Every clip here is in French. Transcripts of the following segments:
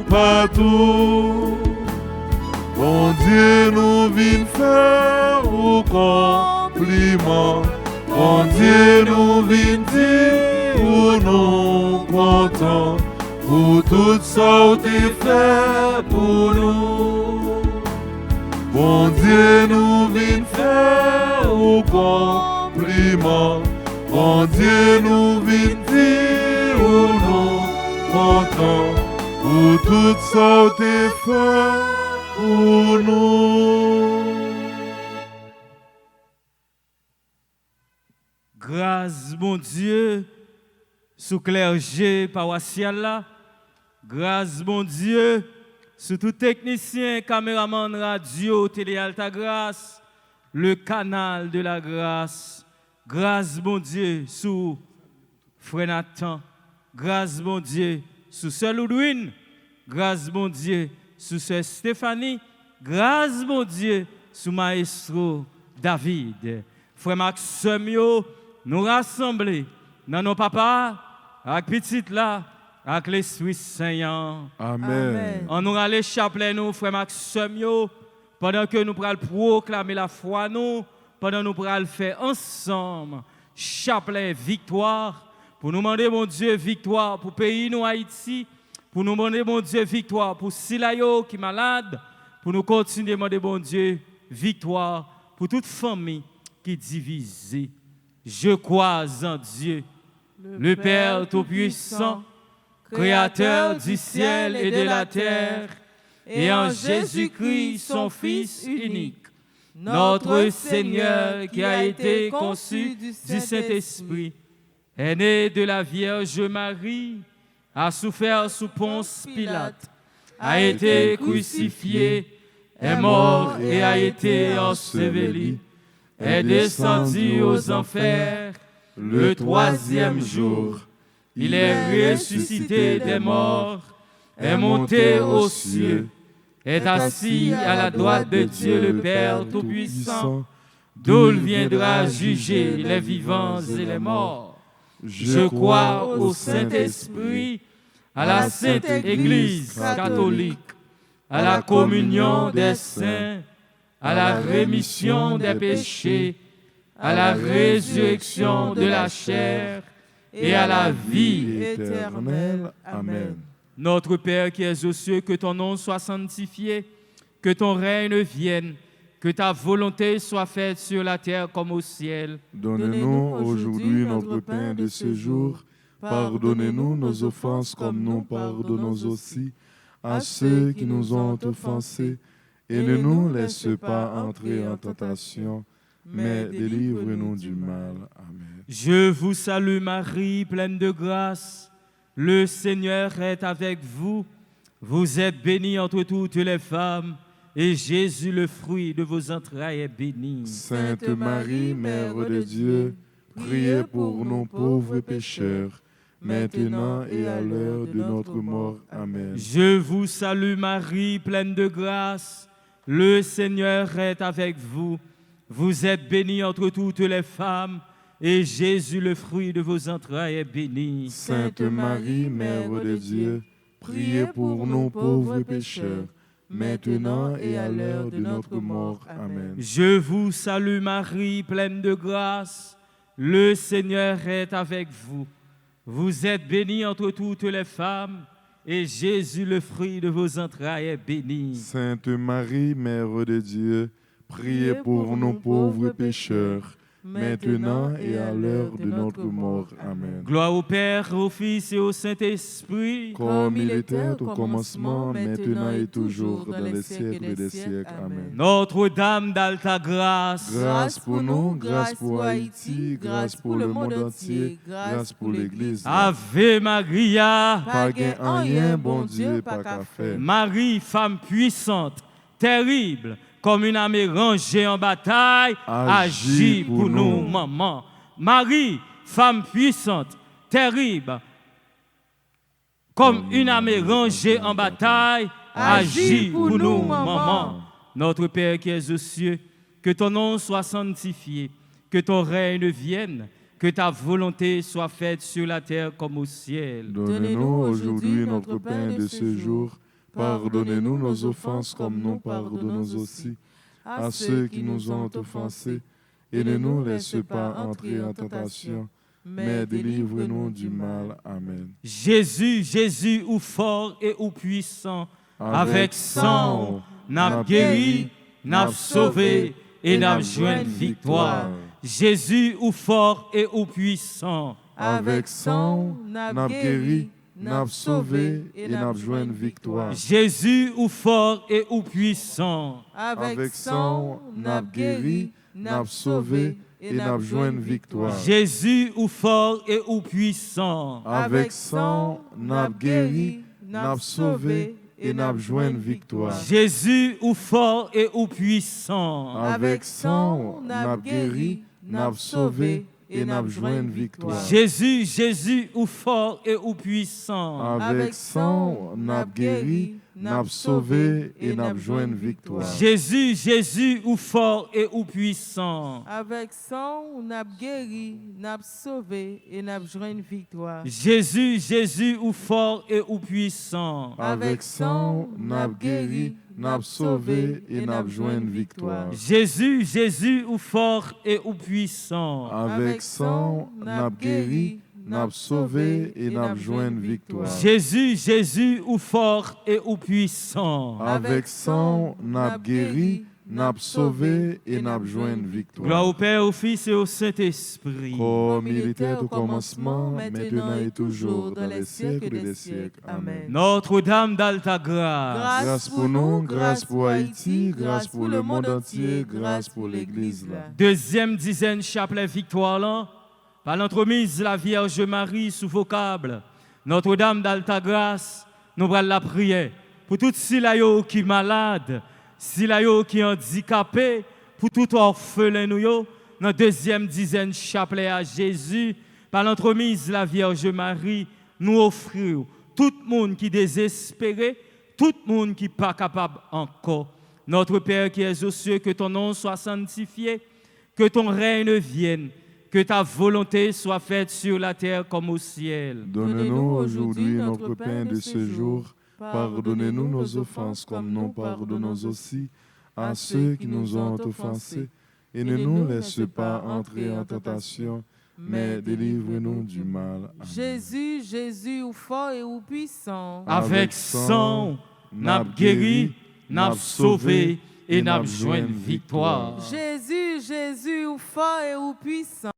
partout. Bon Dieu, nous vînes faire au compliment. Bon Dieu, nous vînes dire pour nous contents. Pour tout ça que tu fait pour nous. Bon Dieu, nous vînes faire au compliment. Bon Dieu, nous vînes dire pour nous contents. Pour tout ça que tu fait pour nous. Grâce, mon Dieu, sous clergé paroissial là. Grâce, mon Dieu, sous tout technicien, caméraman, radio, télé Alta Grâce, le canal de la grâce. Grâce, mon Dieu, sous Frère Nathan. Grâce, mon Dieu, sous Sœur Loudouine. Grâce, mon Dieu, sous Sœur Stéphanie. Grâce, mon Dieu, sous Maestro David. Frère Maxime, nous rassembler dans nos papas, avec petite là, avec l'Esprit Saint. Amen. On nous aller chapelet nous, frère Maxime, pendant que nous pourrons proclamer la foi nous, pendant que nous pourrons faire ensemble, chapelet victoire, pour nous demander, mon Dieu, victoire pour le pays nous Haïti, pour nous demander, mon Dieu, victoire pour Silayo qui est malade, pour nous continuer à demander, mon Dieu, victoire pour toute famille qui est divisée. Je crois en Dieu, le Père Tout-Puissant, Créateur du ciel et de la terre, et en Jésus-Christ, son Fils unique, notre Seigneur qui a été conçu du Saint-Esprit, est né de la Vierge Marie, a souffert sous Ponce Pilate, a été crucifié, est mort et a été enseveli, est descendu aux enfers le troisième jour. Il est ressuscité des morts, est monté aux cieux, est assis à la droite de Dieu le Père Tout-Puissant, d'où il viendra juger les vivants et les morts. Je crois au Saint-Esprit, à la Sainte Église catholique, à la communion des saints, à la rémission des péchés, à la résurrection de la chair et à la vie éternelle. Amen. Notre Père qui es aux cieux, que ton nom soit sanctifié, que ton règne vienne, que ta volonté soit faite sur la terre comme au ciel. Donnez-nous aujourd'hui notre pain de ce jour. Pardonnez-nous nos offenses comme nous pardonnons aussi à ceux qui nous ont offensés. Et ne nous laisse pas entrer en tentation, mais délivre-nous du mal. Amen. Je vous salue Marie, pleine de grâce. Le Seigneur est avec vous. Vous êtes bénie entre toutes les femmes, et Jésus, le fruit de vos entrailles, est béni. Sainte Marie, Mère de Dieu, priez pour nous pauvres pécheurs, maintenant et à l'heure de notre mort. Amen. Je vous salue Marie, pleine de grâce. Le Seigneur est avec vous. Vous êtes bénie entre toutes les femmes, et Jésus, le fruit de vos entrailles, est béni. Sainte Marie, Mère de Dieu, priez pour nous pauvres pécheurs, maintenant et à l'heure de notre mort. Amen. Je vous salue Marie, pleine de grâce. Le Seigneur est avec vous. Vous êtes bénie entre toutes les femmes, et Jésus, le fruit de vos entrailles, est béni. Sainte Marie, Mère de Dieu, priez pour nous pauvres pécheurs, maintenant et à l'heure de notre mort. Amen. Gloire au Père, au Fils et au Saint-Esprit, comme il était au commencement, maintenant et toujours, dans les siècles des siècles. Amen. Notre-Dame d'Alta Grâce, grâce pour nous, grâce pour Haïti, grâce pour le monde entier, grâce pour l'Église. Ave Maria, pas gain en rien, bon Dieu, pas qu'à faire. Marie, femme puissante, terrible, comme une armée rangée en bataille, agis pour nous, maman. Marie, femme puissante, terrible, comme une armée rangée en bataille, agis pour nous, maman. Notre Père qui es aux cieux, que ton nom soit sanctifié, que ton règne vienne, que ta volonté soit faite sur la terre comme au ciel. Donnez-nous aujourd'hui notre pain de ce jour. Pardonnez-nous nos offenses comme nous pardonnons aussi à ceux qui nous ont offensés. Et ne nous laisse pas entrer en tentation, mais délivre-nous du mal. Amen. Jésus, Jésus, ou fort et ou puissant, avec sang, n'a guéri, n'a sauvé et n'a joint victoire. Jésus, ou fort et ou puissant, avec sang, n'a guéri, n'a sauvé et n'a joint victoire. Jésus, ou fort et ou puissant, avec sang, n'a guéri, n'a sauvé et n'a joint victoire. Jésus, ou fort et ou puissant, avec sang, n'a guéri, n'a sauvé et n'a joint victoire. Jésus, ou fort et ou puissant, avec sang, n'a guéri, n'a sauvé et n'a joint victoire. Jésus, Jésus, ou fort et ou puissant, avec sang, n'a guéri, n'a sauvé et n'a joint victoire. Jésus, Jésus, ou fort et ou puissant, avec sang, n'a guéri, n'a sauvé et n'a joint victoire. Jésus, Jésus, ou fort et ou puissant, avec sang, n'a guéri, n'a sauvé et n'a joint victoire. Jésus, Jésus, ou fort et ou puissant, avec sang, n'a guéri, n'a sauvé et n'a joint victoire. Jésus, Jésus, ou fort et ou puissant, avec sang, n'a guéri, n'a sauvé et n'a joint victoire. Gloire au Père, au Fils et au Saint-Esprit. Comme il était au commencement, maintenant et toujours, dans les siècles des siècles. Amen. Notre-Dame d'Altagrace, grâce pour nous, grâce pour Haïti, grâce pour le monde entier, grâce pour l'Église. Deuxième dizaine chapelet victoire là, par l'entremise la Vierge Marie sous vocable. Notre-Dame d'Altagrace, nous prenons la prière pour tout silayo qui est malade, silayo qui est handicapé, pour tout orphelin nous, dans deuxième dizaine chapelet à Jésus, par l'entremise la Vierge Marie, nous offrons tout le monde qui est désespéré, tout le monde qui n'est pas capable encore. Notre Père qui es aux cieux, que ton nom soit sanctifié, que ton règne vienne, que ta volonté soit faite sur la terre comme au ciel. Donne-nous aujourd'hui notre pain de ce jour. Pardonnez-nous nos offenses comme nous pardonnons aussi à ceux qui nous ont offensés. Et ne nous laisse pas entrer en tentation, mais délivre-nous du mal. Amen. Jésus, Jésus, ou fort et ou puissant, avec sang, n'a guéri, n'a sauvé et n'a joint victoire. Jésus, Jésus, ou fort et ou puissant.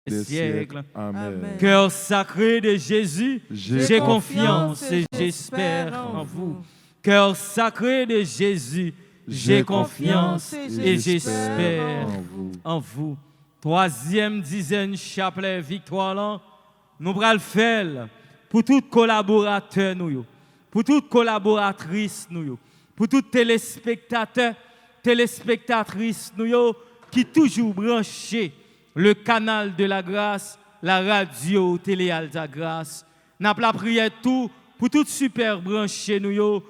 Des siècles. Amen. Cœur sacré de Jésus, j'ai confiance et et j'espère en vous. Cœur sacré de Jésus, j'ai confiance et j'espère en vous. Troisième dizaine chapelet victoire là, nous allons le faire pour tout collaborateur nous, pour toute collaboratrice nous, pour tout téléspectateur, téléspectatrice nous qui toujours branché le canal de la grâce, la radio, télé Alta Grâce. N'a pas la prière tout pour tout super branché nous yo,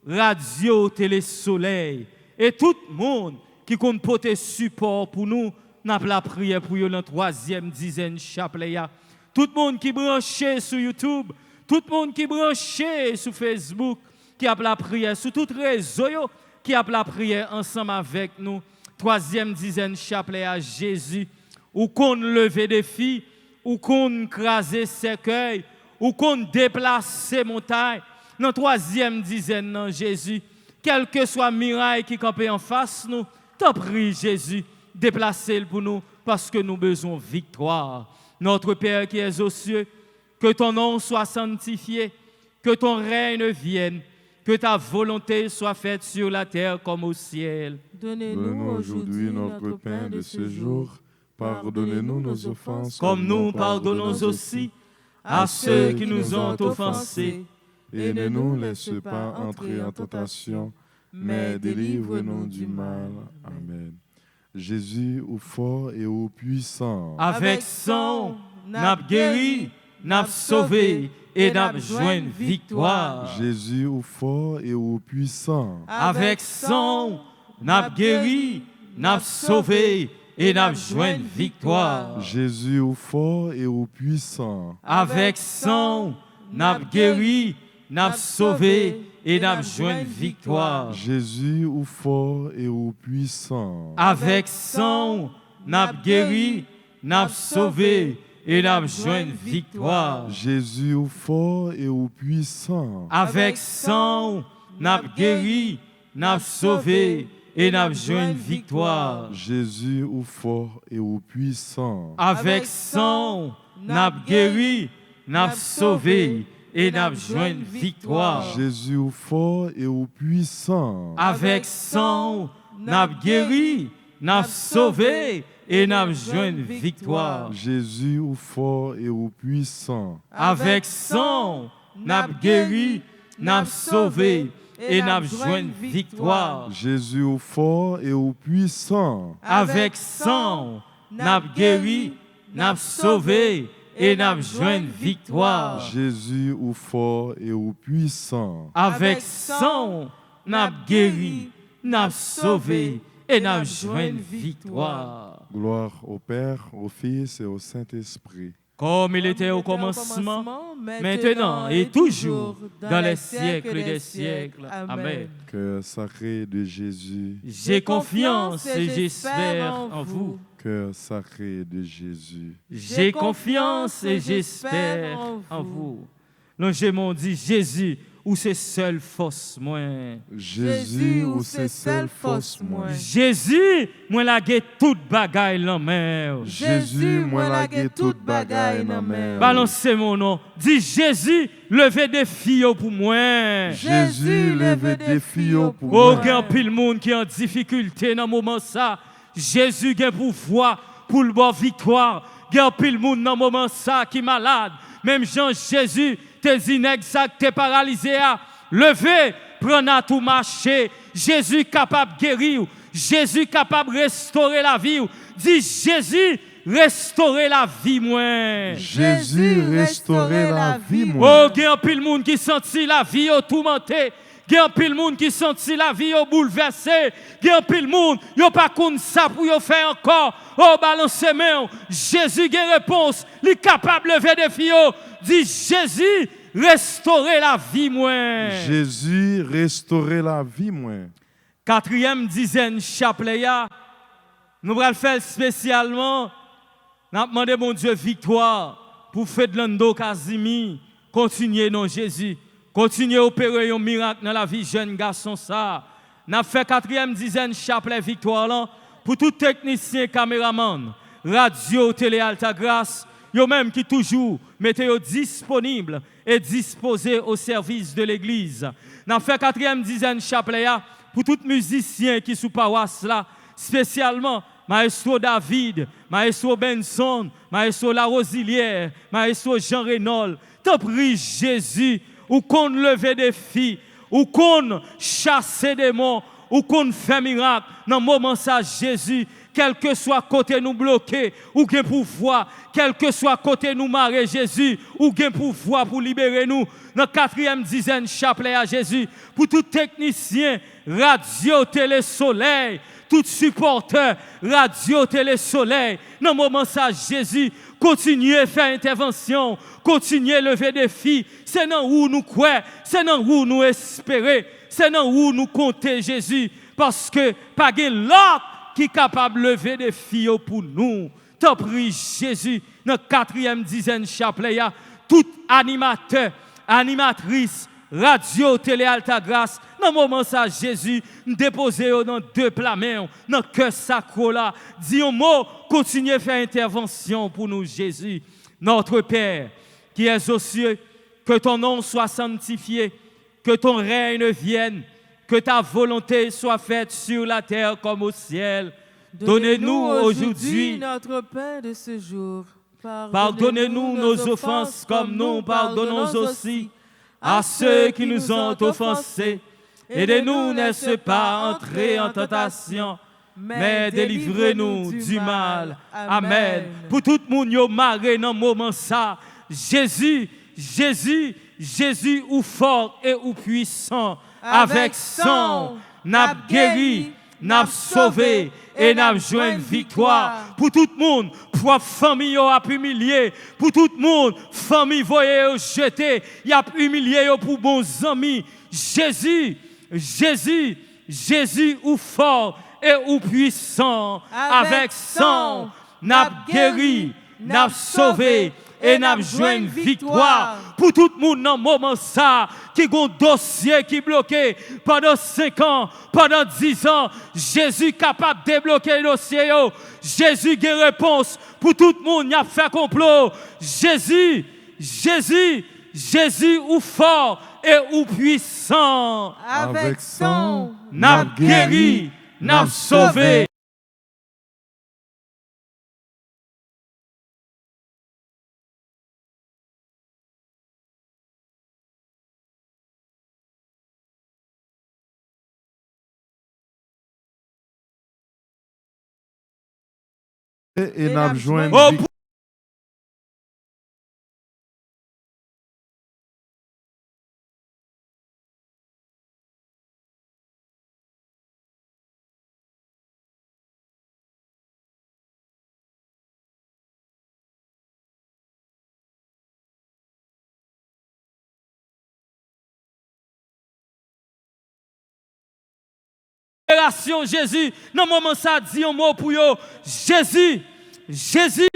radio, télé soleil et tout le monde qui compte porter support pour nous, n'a pas la prière pour yo dans troisième dizaine chapelet ya. Tout le monde qui branché sur YouTube, tout le monde qui branché sur Facebook, qui a la prière sur tout réseau yo, qui a la prière ensemble avec nous. Troisième dizaine chapelet à Jésus, ou qu'on lever des filles, ou qu'on craser cercueil, ou qu'on déplace montagne. Dans troisième dizaine, non, Jésus, quel que soit miraille qui campe en face nous, t'en prie Jésus, déplacez-le pour nous, parce que nous besoin de victoire. Notre Père qui es aux cieux, que ton nom soit sanctifié, que ton règne vienne, que ta volonté soit faite sur la terre comme au ciel. Donne-nous aujourd'hui notre pain de ce jour. Pardonnez-nous nos offenses, comme nous pardonnons aussi à ceux qui nous ont offensés. Et ne nous laisse pas entrer en tentation, mais délivre-nous du mal. Amen. Jésus, au fort et au puissant, avec sang, n'a guéri, n'a sauvé et n'a joint victoire. Jésus, au fort et au puissant, avec sang, n'a guéri, n'a sauvé et n'a joint victoire. Jésus, au fort et au puissant, avec sang, n'a guéri, n'a sauvé et n'a joint victoire. Jésus, au fort et au puissant, avec sang, n'a guéri, n'a sauvé et n'a joint victoire. Jésus, au fort et au puissant, avec sang, n'a guéri, n'a sauvé et n'a joint victoire. Jésus, au fort et au puissant, avec sang, n'a guéri, n'a sauvé et n'a joint victoire. Jésus, au fort et au puissant, avec sang, n'a guéri, n'a sauvé et n'a joint victoire. Jésus, au fort et au puissant, avec sang, n'a guéri, n'a sauvé et n'a joint victoire. Jésus, au fort et au puissant, avec sang, n'a guéri, n'a sauvé et n'a joint victoire. Jésus, au fort et au puissant, avec sang, n'a guéri, n'a sauvé et n'a joint victoire. Gloire au Père, au Fils et au Saint-Esprit. Comme il était au commencement, maintenant et toujours, dans les siècles des siècles. Amen. Cœur sacré de Jésus, j'ai confiance et j'espère en vous. Cœur sacré de Jésus, j'ai confiance et j'espère en vous. Non, j'ai mon dit Jésus, ou c'est seule force moins. Jésus, ou c'est seule force moins. Jésus, moi la gué toute bagaille la mer. Jésus, moi la gué toute bagaille la mer. Balancez mon nom. Dis Jésus, levez des filles pour moi. Jésus, levez des filles pour moi. Oh, grand pile monde qui est en difficulté dans le moment ça. Jésus a pouvoir pour le bon victoire. Grand pile monde dans le moment ça qui est malade. Même Jean Jésus, tes inexacts, tes paralysés, levez, prenez à tout marcher. Jésus capable de guérir. Jésus capable de restaurer la vie. Dis Jésus, restaurer la vie, moi. Jésus, restaurer la vie, moi. Oh, il y a un pile monde qui sentit la vie tourmentée. Il y a un pile monde qui sentit la vie bouleversée. Il y a un pile monde, il n'y a pas comme ça pour faire encore. Oh, balancez main. Jésus a une réponse. Il est capable de lever des filles. Dis Jésus, restaurer la vie, moi. Jésus, restaurer la vie, moi. Quatrième dizaine chapelet, nous allons le faire spécialement. Nous allons demander mon Dieu victoire pour Fedlando Kazimi. Continuez, non Jésus. Continuez à opérer un miracle dans la vie jeune garçon ça. Nous avons fait quatrième dizaine chapelet victoire là pour tout technicien, caméraman, radio, télé Alta Grâce, yo même qui toujours mettez disponible et disposé au service de l'église. Nous avons fait quatrième dizaine chapelet pour tout musicien qui sous paroisse là, spécialement Maestro David, Maestro Benson, Maestro La Rosilière, Maestro Jean Renaud. T'en prie Jésus, ou qu'on leve des filles, ou qu'on chasse des démons, ou qu'on fait miracle. Dans le moment ça, Jésus, quel que soit côté nous bloqué, ou gain pouvoir, quel que soit côté nous marrer Jésus, ou gain pouvoir pour libérer nous. Dans 4e dizaine chapelet à Jésus, pour tout technicien, radio, télé, soleil, tout supporter, radio, télé, soleil, dans le moment ça, Jésus, continuez à faire intervention, continuez à lever des filles, c'est dans où nous croyons, c'est dans où nous espérons, c'est dans où nous comptons Jésus, parce que pas de l'autre qui est capable de lever des filles pour nous. T'en prie Jésus, dans 4e dizaine chapelet, tout animateur, animatrice, radio, télé, Alta Grâce, dans le moment ça, Jésus, déposé dans 2 plats mains, dans le cœur sacré là, dis un mot, continuez à faire intervention pour nous, Jésus. Notre Père, qui es aux cieux, que ton nom soit sanctifié, que ton règne vienne, que ta volonté soit faite sur la terre comme au ciel. Donnez-nous aujourd'hui notre pain de ce jour. Pardonnez-nous nos offenses comme nous pardonnons aussi à ceux qui nous ont offensés. Aidez-nous, n'est-ce pas, entrer en tentation, mais délivrez-nous du mal. Amen. Pour tout le monde qui est marré dans le moment ça, Jésus, Jésus, Jésus ou fort et ou puissant, avec sang, n'a guéri, n'a sauvé et n'a joint victoire. Pour tout le monde, pour la famille a humilié, pour tout le monde, famille voyez jeté, il a humilié pour bons amis. Jésus, Jésus, Jésus ou fort et ou puissant, avec sang, n'a guéri, n'a sauvé et n'a joint victoire. Pour tout le monde dans le moment ça, qui a un dossier qui est bloqué pendant 5 ans, pendant 10 ans, Jésus est capable de débloquer le dossier. Jésus a une réponse pour tout le monde qui a fait complot. Jésus, Jésus, Jésus ou fort et ou puissant. Avec sang, N'a guéri, n'a sauvé. et n'a joint Oh, Jésus, dans le moment ça dit un mot pour eux. Jésus, Jésus,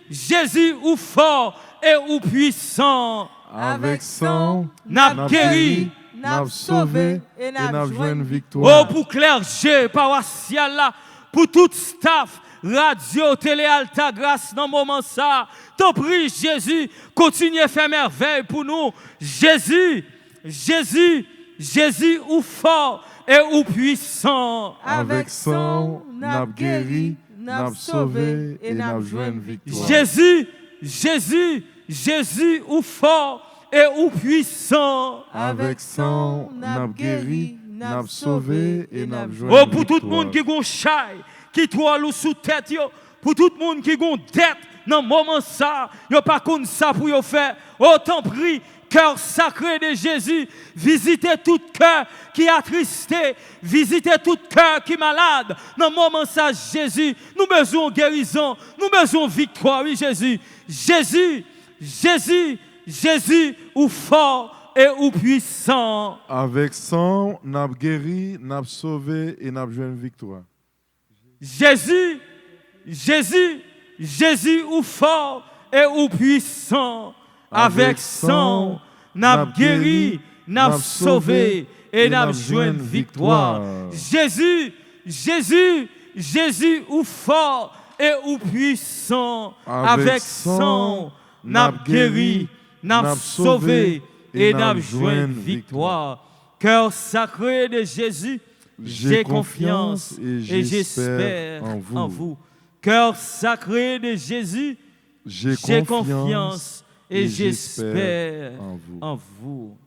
Jésus ou fort et ou puissant. avec sang, N'a guéri, n'a sauvé et n'a joint victoire. oh pour clergé, paroissial là, pour tout staff, radio, télé, Alta Grâce dans le moment ça. T'en prie Jésus, continue à faire merveille pour nous. Jésus, Jésus, Jésus ou fort et ou puissant. Avec sang, n'a guéri, n'a sauvé et n'a joint victoire. Jésus, Jésus, Jésus ou fort et ou puissant. Avec sang, n'a guéri, n'a sauvé et n'a joint Oh, pour tout le victoire. monde qui a un chai, qui toile sous tête, yo. Pour tout le monde qui a une dette, dans le moment ça, yo pas comme ça pour yo faire. Oh, t'en prie, cœur sacré de Jésus, visitez tout cœur qui est attristé, visitez tout cœur qui est malade. Dans le moment ça, Jésus, nous besoin de guérison, nous besoin de victoire, oui Jésus. Jésus, Jésus, Jésus, ou fort et ou puissant. Avec sang, n'a guéri, n'a sauvé et n'a joint victoire. Jésus, Jésus, Jésus ou fort et ou puissant. Avec sang, n'a guéri, n'a sauvé et n'a joint victoire. Jésus, Jésus, Jésus ou fort et ou puissant. Avec sang, n'a guéri, n'a sauvé et n'a joint victoire. Cœur sacré de Jésus, j'ai confiance et j'espère en vous. Cœur sacré de Jésus, j'ai confiance et j'espère en vous.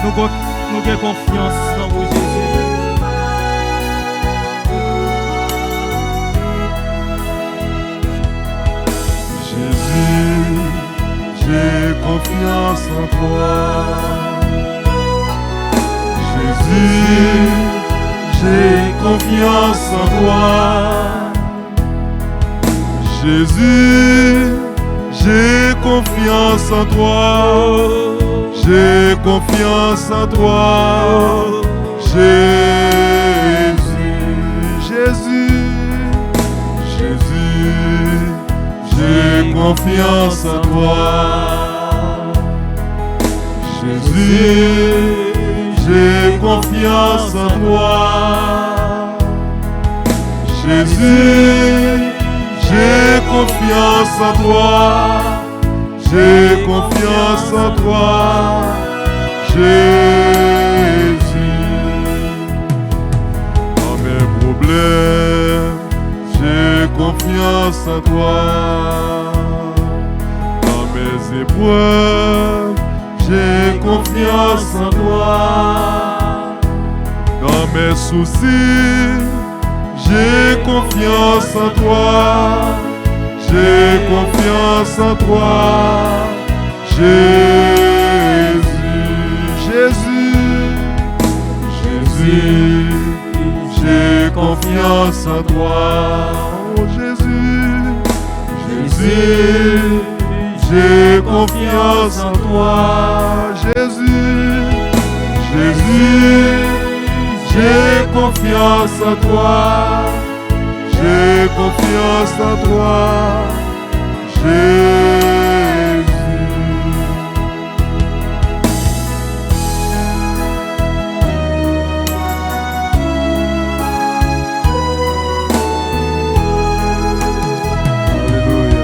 Nous avons confiance dans vous, Jésus. Jésus, j'ai confiance en toi. Jésus, j'ai confiance en toi. Jésus, j'ai confiance en toi. J'ai confiance en toi. Jésus, Jésus, Jésus, j'ai confiance en toi. Jésus, j'ai confiance en toi. Jésus, j'ai confiance en toi. J'ai confiance en toi. Jésus. Dans mes problèmes, j'ai confiance en toi. Dans mes épreuves, j'ai confiance en toi. Dans mes soucis, j'ai confiance en toi. J'ai confiance en toi. Jésus, Jésus, Jésus, j'ai confiance en toi. Oh Jésus, Jésus, j'ai confiance en toi. Jésus, Jésus, j'ai confiance en toi. J'ai confiance en toi. Jésus. Alléluia.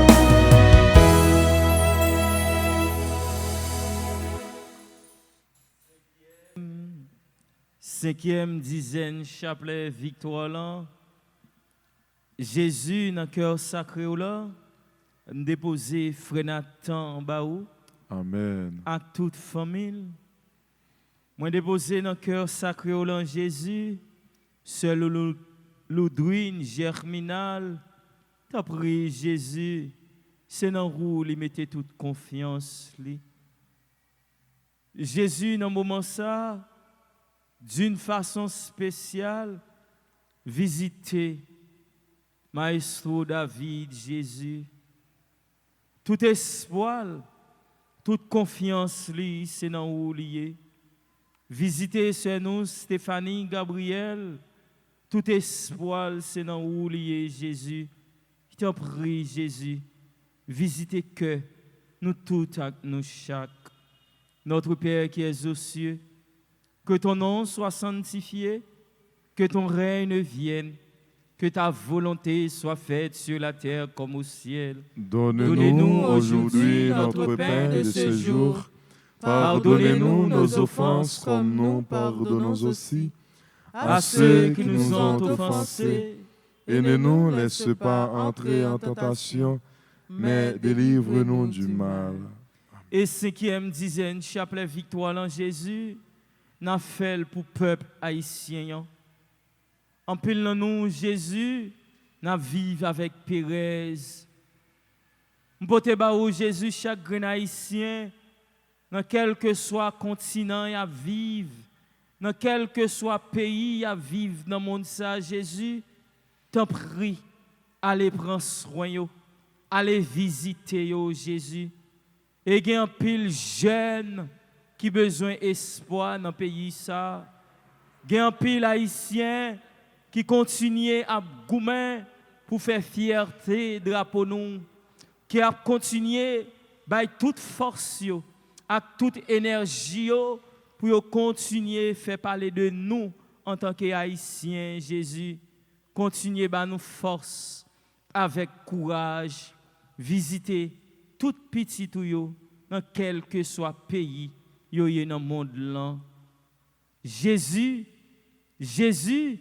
5e dizaine, chapelet victoire là. Jésus, dans le cœur sacré là, déposé frère Nathan en bas ou. Amen. À toute famille. Moi déposé dans le cœur sacré là Jésus, seul l'oudouine germinal. T'as pris Jésus, c'est dans où il mettait toute confiance li. Jésus dans moment ça, d'une façon spéciale, visiter Maestro David, Jésus, tout espoir, toute confiance, c'est dans où lié. Visiter sur nous, Stéphanie, Gabriel, tout espoir, c'est dans où lié, Jésus. Je t'en prie, Jésus, visitez que nous tous, nous chaque. Notre Père qui es aux cieux, que ton nom soit sanctifié, que ton règne vienne. Que ta volonté soit faite sur la terre comme au ciel. Donne-nous aujourd'hui notre pain de ce jour. Pardonnez-nous nos offenses comme nous pardonnons aussi à ceux qui nous ont offensés. Et ne nous laisse pas entrer en tentation, mais délivre-nous du mal. Et 5e dizaine, chapelet victoire en Jésus, n'a fait pour le peuple haïtien. En pile nous, Jésus, nous vivons avec Pérez. M'pote Jésus, chaque grain haïtien, dans quel que soit continent, il vivre, dans quel que soit pays, il vivre dans le monde ça, Jésus, t'en prie, allez prendre soin, allez visiter Jésus. Et il y a un pile jeune qui besoin d'espoir dans le pays ça. Il y a un pile haïtien qui continue à goumer pour faire fierté drapeau nous, qui a continué avec toute force, avec toute énergie pour continuer à faire parler de nous en tant qu'Haïtiens, Jésus. Continuez à nous force avec courage, visiter tout petit tout dans quel que soit pays yo dans le monde là. Jésus, Jésus,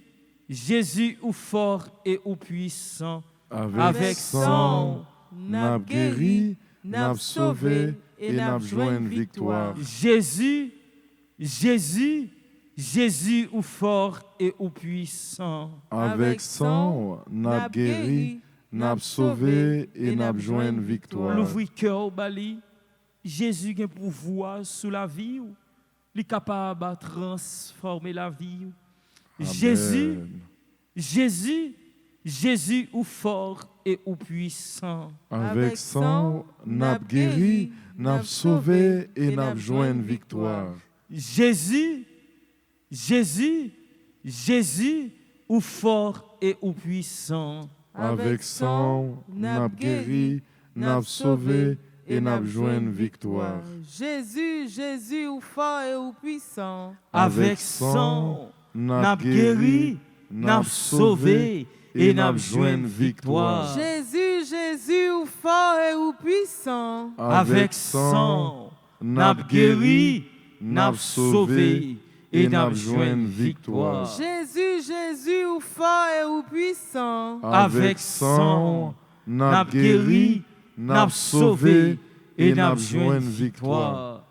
Jésus ou fort et ou puissant, avec sang, n'a guéri, n'a sauvé et n'a joint une victoire. Jésus, Jésus, Jésus ou fort et ou puissant. Avec sang, n'a guéri, n'a sauvé et n'a joint une victoire. L'ouvrir cœur au bali, Jésus a un pouvoir sur la vie, il est capable de transformer la vie. Amen. Jésus, Jésus, Jésus ou fort et ou puissant. Avec sang, n'a guéri, n'a sauvé et n'a joint une victoire. Jésus, Jésus, Jésus ou fort et ou puissant. Avec sang, n'a guéri, n'a sauvé et n'a joint une victoire. Jésus, Jésus, ou fort et ou puissant. Avec sang, n'a guéri, n'a sauvé et n'a joint une victoire. Jésus, Jésus, ou fort et ou puissant. Avec sang, n'a guéri, n'a sauvé et n'a joint une victoire. Jésus, Jésus, ou fort et ou puissant. Avec sang, n'a guéri, n'a sauvé et n'a joint une victoire.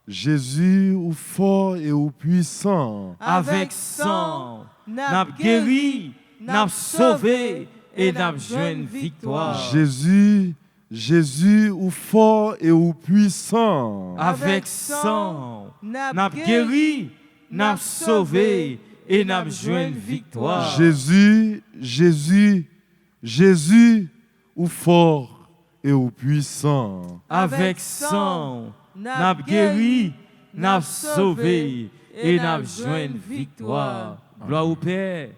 Jésus, ou fort et ou puissant. Avec sang, n'a guéri, n'a sauvé et n'a joint une victoire. Jésus, Jésus, ou fort et ou puissant. Avec sang, n'a guéri, n'a sauvé et n'a joint une victoire. Jésus, Jésus, Jésus, ou fort et ou puissant. Avec sang, n'a guéri, n'a sauvé et n'a joint une victoire. Gloire au Père,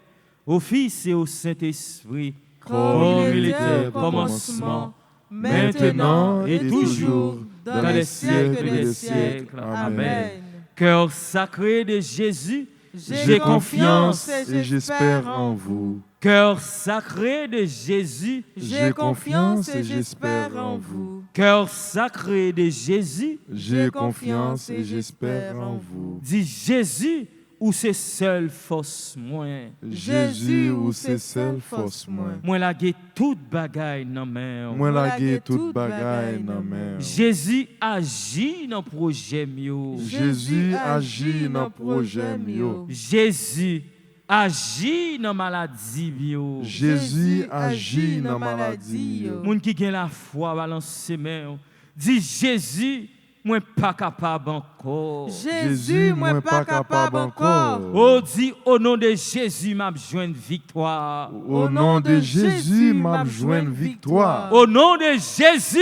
au Fils et au Saint-Esprit, comme il était au commencement, maintenant et toujours, dans les siècles des siècles. Amen. Cœur sacré de Jésus, j'ai confiance et j'espère en vous. Cœur sacré de Jésus, j'ai confiance et j'espère en vous. Cœur sacré de Jésus, j'ai confiance et j'espère en vous. Dis Jésus, ou c'est seule force moins. Jésus, ou c'est seule force moins. Moi la gué toute bagaille dans main. Moi la gué toute bagaille dans main. Jésus agit dans projet mio. Jésus agit dans projet mio. Jésus agit dans maladie bio. Jésus agit dans maladie. Moun qui gen la foi balance ses mains. Dis Jésus, moi pas capable encore. Jésus, moi pas capable encore. Oh, dis au nom de Jésus, m'a joindre victoire. Au nom de Jésus, m'a joindre victoire. Au nom de Jésus,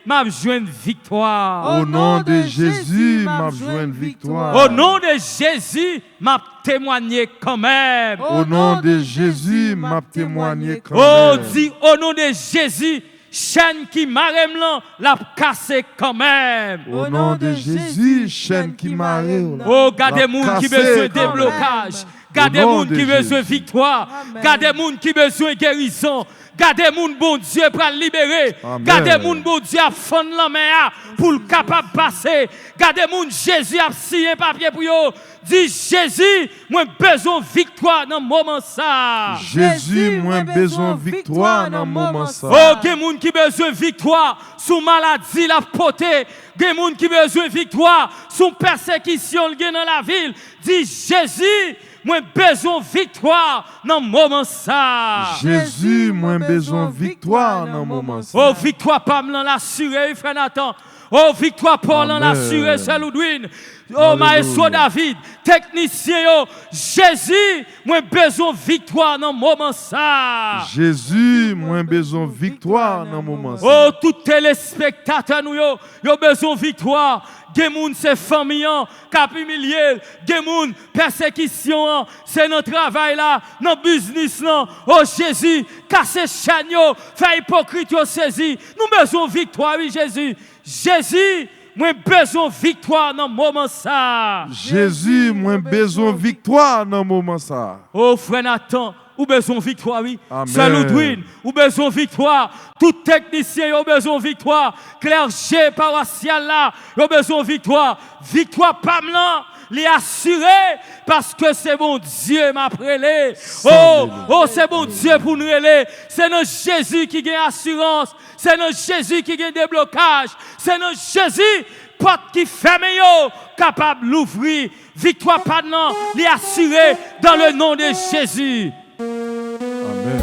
m'a joindre victoire. Au nom de Jésus, m'a joindre victoire. Au nom de Jésus, m'a témoigné quand même. Au nom de Jésus, m'a témoigné quand Oh, même. dis au nom de Jésus, chaîne qui marème l'a cassé quand même. Au nom de Jésus, chaîne qui m'arrête. Oh, gardez moun qui besoin de déblocage. Gardez moun qui besoin de victoire. Gardez moun qui besoin de guérison. Gardez moun bon Dieu pour le libérer. Gardez moun bon Dieu à fond la main pour le capable passer. Gardez moun Jésus à signer papier pour yo. Dis Jésus, moi besoin de victoire dans le moment ça. Jésus, moi besoin de victoire dans le moment ça. Oh, gen moun qui besoin de victoire sous maladie la poté. Gen moun qui besoin de victoire sous persécution dans la ville. Dis Jésus, moi besoin de victoire dans le moment ça. Jésus, moi besoin de victoire dans le moment ça. Oh, victoire pas me l'assurer, frère Nathan. Oh, victoire pour l'assurer, c'est Ludwin. Oh, maestro David, technicien, yo, Jésus, moi besoin de victoire dans le moment ça. Jésus, moi besoin de victoire dans le moment ça. Oh, tous téléspectateurs, nous, yo besoin de victoire. Gen moun c'est famille, cap humilié. Gen moun persécution, c'est notre travail là, notre business là. Oh Jésus, casse chaîne yo, fait hypocrite yo saisi. Nous besoin de victoire, oui Jésus. Jésus, moi besoin de victoire dans le moment ça. Jésus, moi besoin de victoire dans le moment ça. Oh frère Nathan, ou besoin de victoire, oui. Amen. Salut Dwin, ou besoin de victoire. Tout technicien, ou besoin de victoire. Clergé paroissial là, ou besoin de victoire. Victoire Pamela, les assuré parce que c'est mon Dieu m'a prélé. Oh, c'est mon Dieu pour nous aider. C'est notre Jésus qui gagne assurance. C'est notre Jésus qui gagne déblocage. C'est notre Jésus porte qui ferme yo, capable l'ouvrir. Victoire pendant, l'y assurer dans le nom de Jésus. Amen.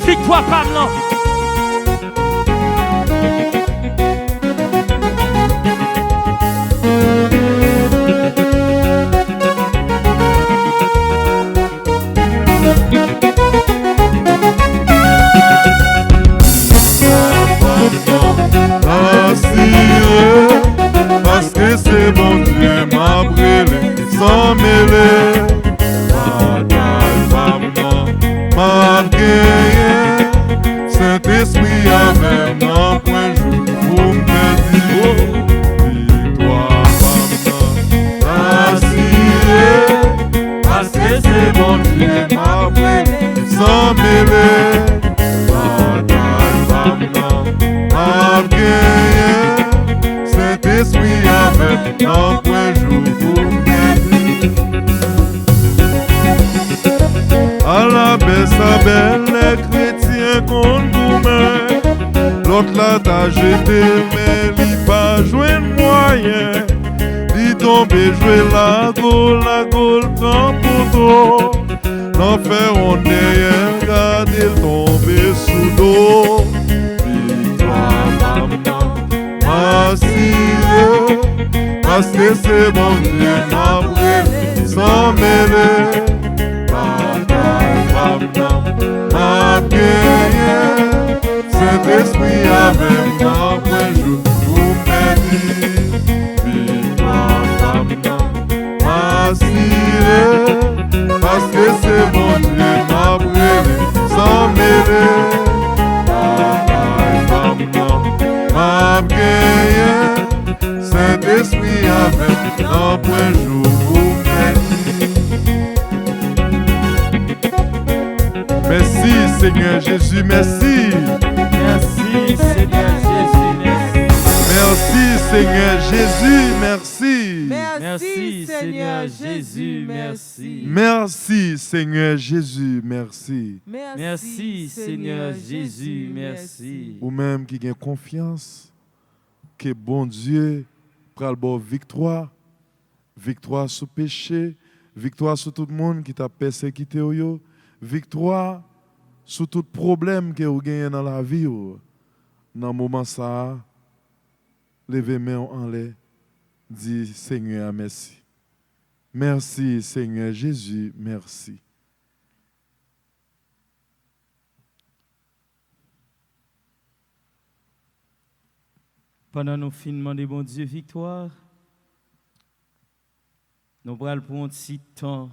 Victoire pendant. Parce que c'est bon Dieu m'a brûlé sans mêler. M'a gagné, Saint-Esprit avec moi, point jour pour me dire victoire, assuré, parce que c'est bon Dieu m'a brûlé sans mêler. M'a gagné, Saint-Esprit avec moi, point jour pour me dire. À la baisse à belle, les chrétiens qu'on gourmet. L'autre là t'a jeté, mais il pas joué de moyen. Il tombe jouer la gaule prend pour toi. L'enfer on est regarde, il tombe sous l'eau. Victoire, maman, assuré, parce que c'est bon Dieu m'a brûlé sans mêler. M'a gagné, Saint-Esprit avec moi, point jour pour m'aider. Victoire, assuré, parce que c'est mon Dieu m'a brûlé sans mêler. M'a gagné, Saint-Esprit avec moi, point jour pour m'aider. Merci Seigneur Jésus, merci. Merci Seigneur Jésus, merci. Merci Seigneur Jésus, merci. Merci Seigneur Jésus, merci. Merci Seigneur Jésus, merci. Merci Seigneur Jésus, merci. Ou même qui a confiance que bon Dieu pral bon victoire, victoire sur péché, victoire sur tout le monde qui t'a persécuté yo. Victoire sur tout problème que vous gagnez dans la vie. Dans le moment ça, levez main en l'air, dis Seigneur merci. Merci Seigneur Jésus, merci. Pendant nos finement de bon Dieu victoire, nous allons prendre un petit temps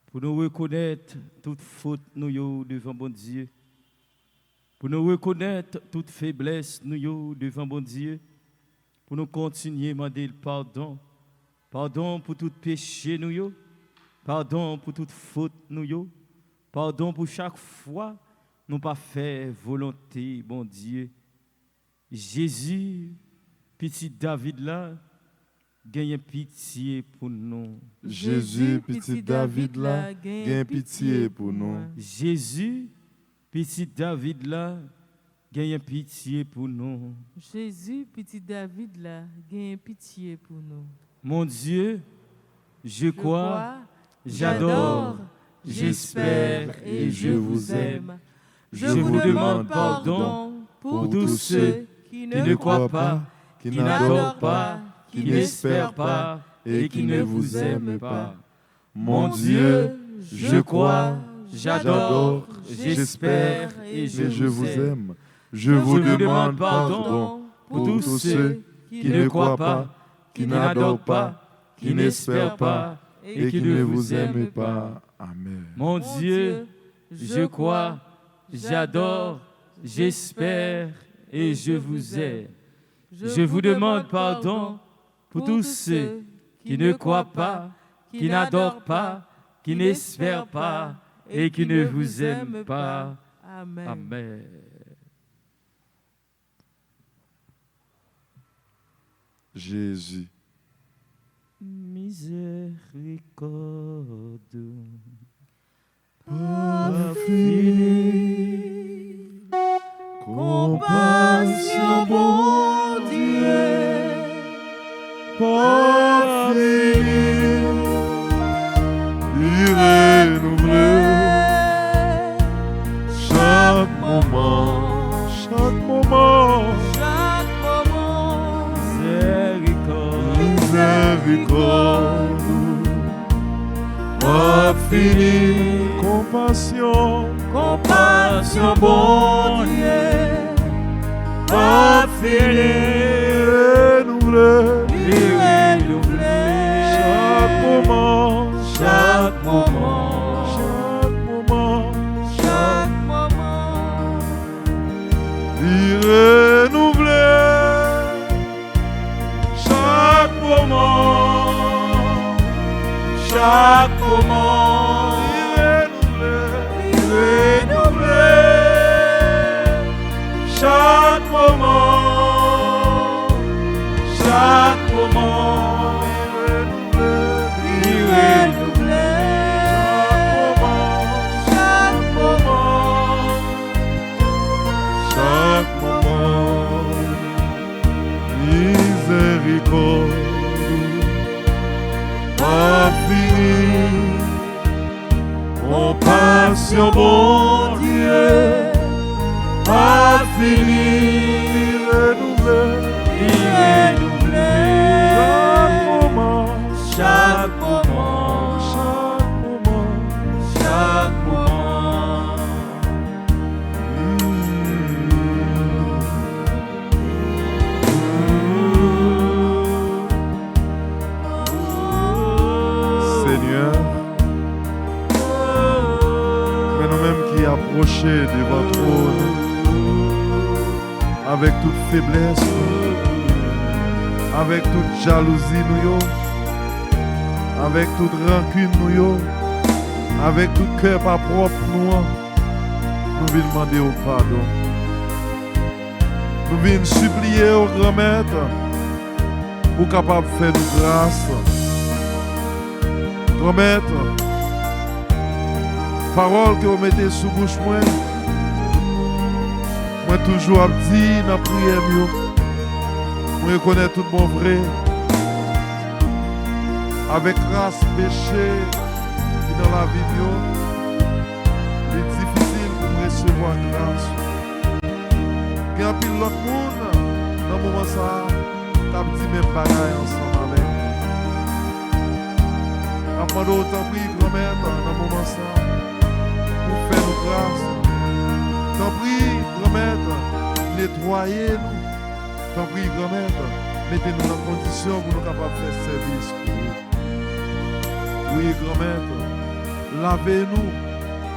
pour nous reconnaître toute faute nous devant bon Dieu, pour nous reconnaître toute faiblesse nous devant bon Dieu, pour nous continuer à demander le pardon, pardon pour tout péché nous, pardon pour toute faute nous, pardon pour chaque fois nous pas fait volonté bon Dieu. Jésus, petit David là, gagne pitié pour nous. Jésus, petit David là, gagne pitié pour nous. Jésus, petit David là, gagne pitié pour nous. Jésus, petit David là, gagne pitié pour nous. Mon Dieu, je crois, j'adore, j'espère et je vous aime. Je vous demande pardon pour tous ceux qui ne croient pas, qui n'adorent pas, qui n'espèrent pas et qui ne vous aiment pas. Mon Dieu, je crois, j'adore, j'espère et je vous aime. Je vous demande pardon pour tous ceux qui ne croient pas, qui n'adorent pas, qui n'espèrent pas et qui ne vous aiment pas. Amen. Mon Dieu, je crois, j'adore, j'espère et je vous aime. Je vous demande pardon pour tous ceux qui ne croient pas, qui n'adorent pas, qui n'espèrent pas et qui ne vous aiment pas. Amen. Amen. Jésus. Miséricorde. Infinie, compassion, bon Dieu. pas fini. Compassion, bon Dieu, pas fini. Renouvelé, chaque moment. Renouvelé, chaque moment. Chaque moment, renouvelé, chaque moment, chaque moment, renouvelé, chaque moment, chaque moment, miséricorde. Pas fini, compassion, bon Dieu, pas fini, renouvelé, chaque moment, chaque moment. Seigneur, mais nous-mêmes qui approchons devant trône avec toute faiblesse, avec toute jalousie, avec toute rancune, avec tout cœur pas propre, nous venons demander au pardon. Nous venons supplier au grand maître pour capable de faire nous grâce. Grand maître, parole que vous mettez sous bouche moi toujours dit dans la prière, je reconnais tout mon vrai. Avec grâce, péché, qui dans la vie, il est difficile pour recevoir grâce. Il y a un pile l'autre monde, dans le moment ça, qui a dit même bagaille ensemble avec. Après autant prie, grand-mère, dans le moment ça, pour faire nos grâces. T'en prie, grand-mère, nettoyez-nous. T'en prie, grand-mère, mettez-nous dans condition pour nous capables de faire service pour vous. Oui, grand-mère, lavez-nous,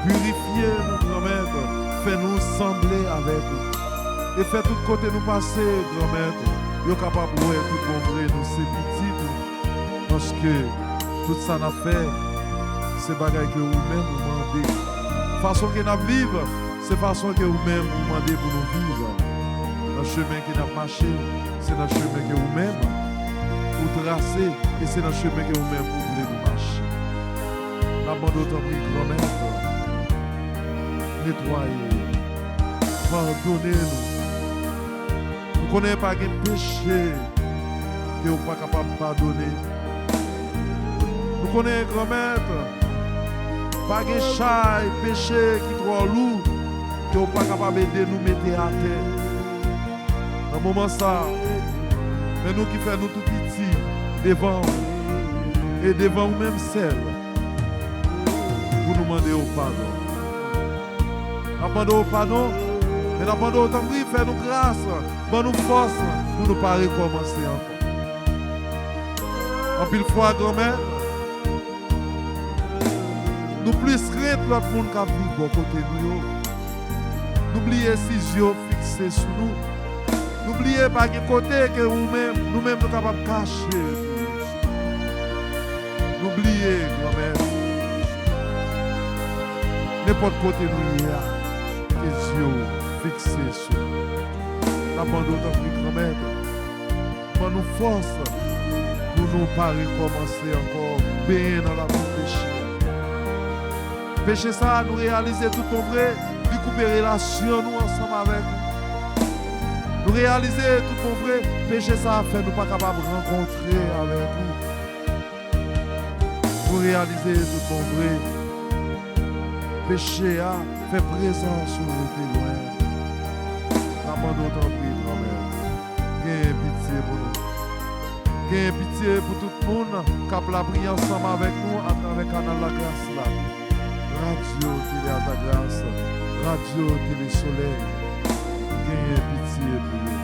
purifiez-nous, grand-mère, faites-nous sembler avec vous. Et faites tout côté nous passer, grand-mère. Nous sommes capables de voir tout bon vrai, nous c'est petit. Parce que tout ça n'a fait, c'est bagaille que vous-même vous demandez. Façon que nous vivons, c'est façon que vous-même vous demandez pour nous vivre. Dans le chemin qui n'a marché, c'est dans le chemin que vous-même vous tracez, et c'est dans le chemin que vous-même vous voulez nous marcher. L'abandon de grand-mère, nettoyez, pardonnez-nous. Nous ne connaissons pas de péché que vous n'êtes pas capable de pardonner. Nous connaissons, grand-mère, pas de chat et péché qui est trop lourd que vous n'êtes pas capable d'aider nous mettre à terre. Dans ce moment ça, mais nous qui faisons nous tout petit devant et devant nous-mêmes seuls pour nous demander au pardon. Nous au pardon, mais nous demandons autant de faire nous grâce, pour nous force pour nous pas recommencer encore. En pile fois, grand-mère, nous plus crainte l'autre monde qui vit bon côté de nous. N'oubliez si yeux fixés sur nous. N'oubliez pas que côté que nous-mêmes nous sommes capables de cacher. N'oubliez, grand-mère, n'importe côté nous y a, les yeux fixés sur nous. L'abandon de notre grand-mère, pour nous force, pour nous pas recommencer encore, bien dans la péché. Péché ça, nous réaliser tout pour vrai, nous couper relation nous ensemble avec nous. Nous réaliser tout pour vrai, péché ça fait nous pas capables de rencontrer avec nous. Nous réaliser tout pour vrai, péché a fait présence sur nous témoins. L'abandon t'en prie, grand-mère. Gagne pitié pour nous. Gagne pitié pour tout le monde qui a prié ensemble avec nous à travers le canal La Grâce là. Radio Télé à ta grâce, Radio Télé Soleil. Gagne pitié pour nous.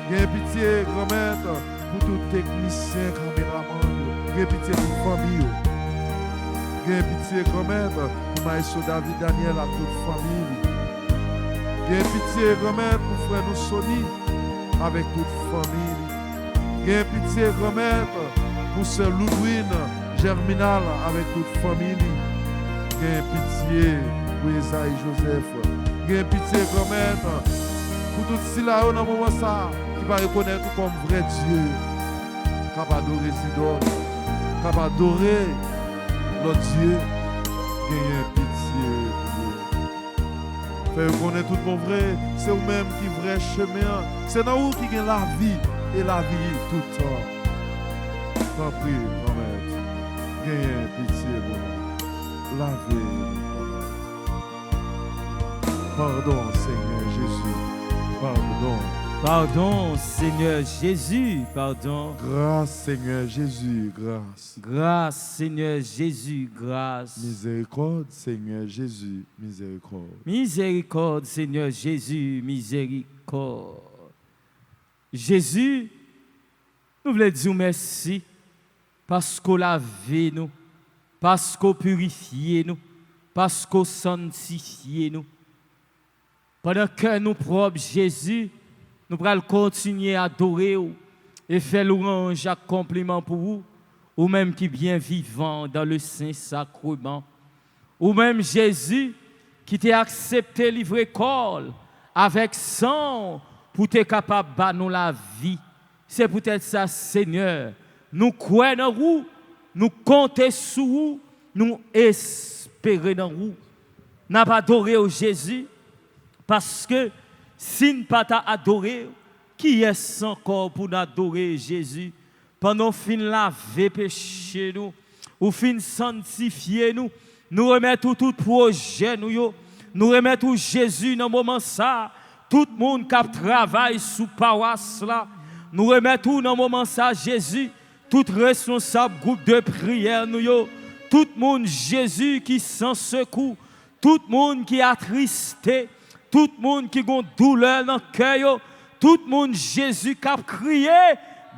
Gagne pitié, grand-mère, pour tout technicien, caméraman. Gagne pitié pour la famille. Gagne pitié, grand-mère, pour Maïso David Daniel à toute famille. Gagne pitié, grand-mère, pour frère nous Sony avec toute famille. Gagne pitié, grand-mère, pour sœur Ludwine Germinal avec toute famille. Gagne pitié pour Esaïe Joseph. Gagne pitié, grand-mère, pour tout ce là dans le moment ça, qui va reconnaître comme vrai Dieu, qui va adorer Sidon, qui va adorer notre Dieu. Gagne pitié pour vous. Fais reconnaître tout mon vrai, c'est vous-même qui est vrai chemin. C'est dans vous qui gagne la vie et la vie tout le temps. T'en prie, grand-mère, gagne pitié pour nous. Lavez-nous. Pardon, Seigneur Jésus. Pardon. Pardon, Seigneur Jésus, pardon. Grâce, Seigneur Jésus, grâce. Grâce, Seigneur Jésus, grâce. Miséricorde, Seigneur Jésus, miséricorde. Miséricorde, Seigneur Jésus, miséricorde. Jésus, nous voulons dire merci parce qu'on l'a lavé nous, parce qu'on purifié nous, parce qu'on sanctifié nous. Pendant que nous propres Jésus, nous allons continuer à adorer et faire louange à compliment pour vous, ou même qui est bien vivant dans le Saint-Sacrement, ou même Jésus qui t'a accepté livrer corps avec sang pour être capable de nous la vie. C'est peut-être ça, Seigneur. Nous croyons en vous, nous comptons sur vous, nous espérons en vous. Nous n'avons pas adoré Jésus parce que si nous n'avons pas adoré, qui est encore pour adorer Jésus? Pendant fin laver péché nous, ou fin sanctifier nous, nous remettons tout projet nous remettons Jésus dans le moment ça, tout le monde qui travaille sous paroisse là, nous remettons dans le moment ça Jésus, tout responsable groupe de prière nous tout le monde Jésus qui sans secours, tout le monde qui est attristé, tout le monde qui a une douleur dans le cœur, tout le monde Jésus qui a crié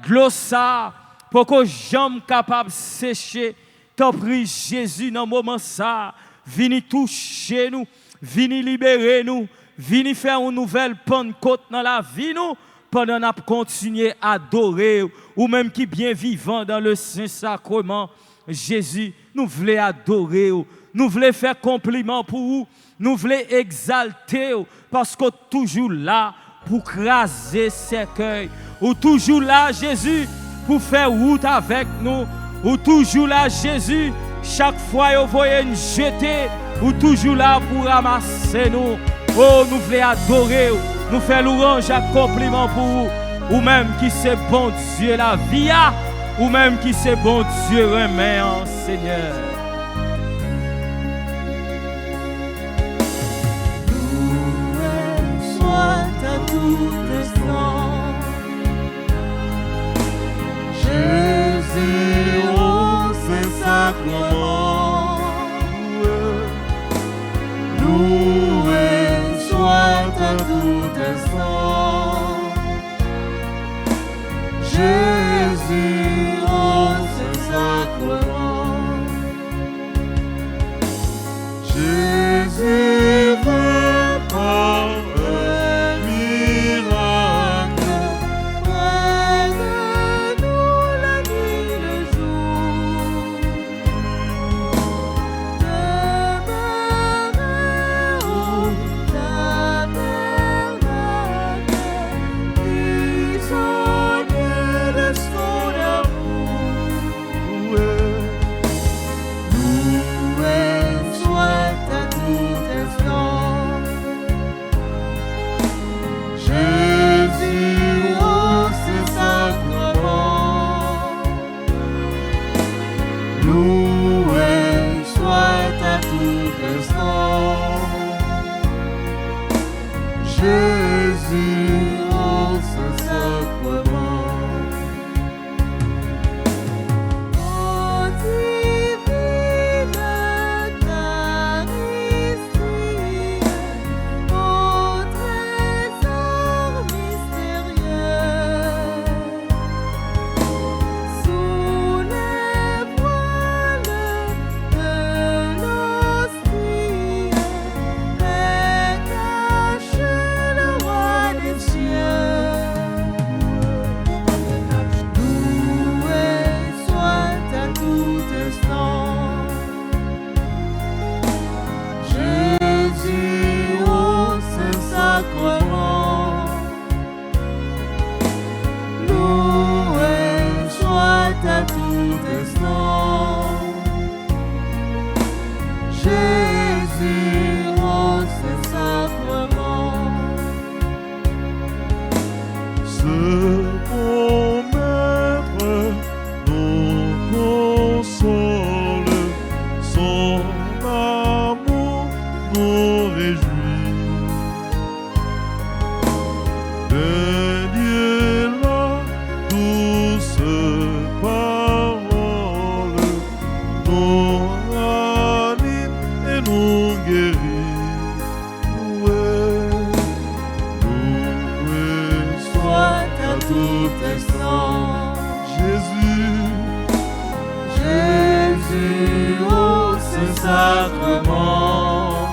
glossa pour que jambe capable de sécher. T'en prie Jésus dans le moment ça, venez toucher nous, venez libérer nous, venez faire une nouvelle Pentecôte dans la vie nous, pendant qu'on a continué à adorer, ou même qui bien vivant dans le Saint-Sacrement. Jésus, nous voulons adorer, nous voulons faire compliment pour vous, nous voulons exalter, parce que toujours là pour craser ses cœurs, ou toujours là Jésus pour faire route avec nous, ou toujours là Jésus, chaque fois vous voyez nous jeter, ou toujours là pour ramasser nous. Oh, nous voulons adorer, nous faire louange à compliment pour vous, ou même qui c'est bon Dieu la vie, ou même qui c'est bon Dieu remet en Seigneur. Loué soit à tout instant, Jésus, oh Saint-Sacrement, loué soit à tout instant, Jésus, oh Saint-Sacrement, Jésus veut par un miracle, près de nous la nuit et le jour, demeurer au tabernacle, prisonnier de Saint-Sacrement.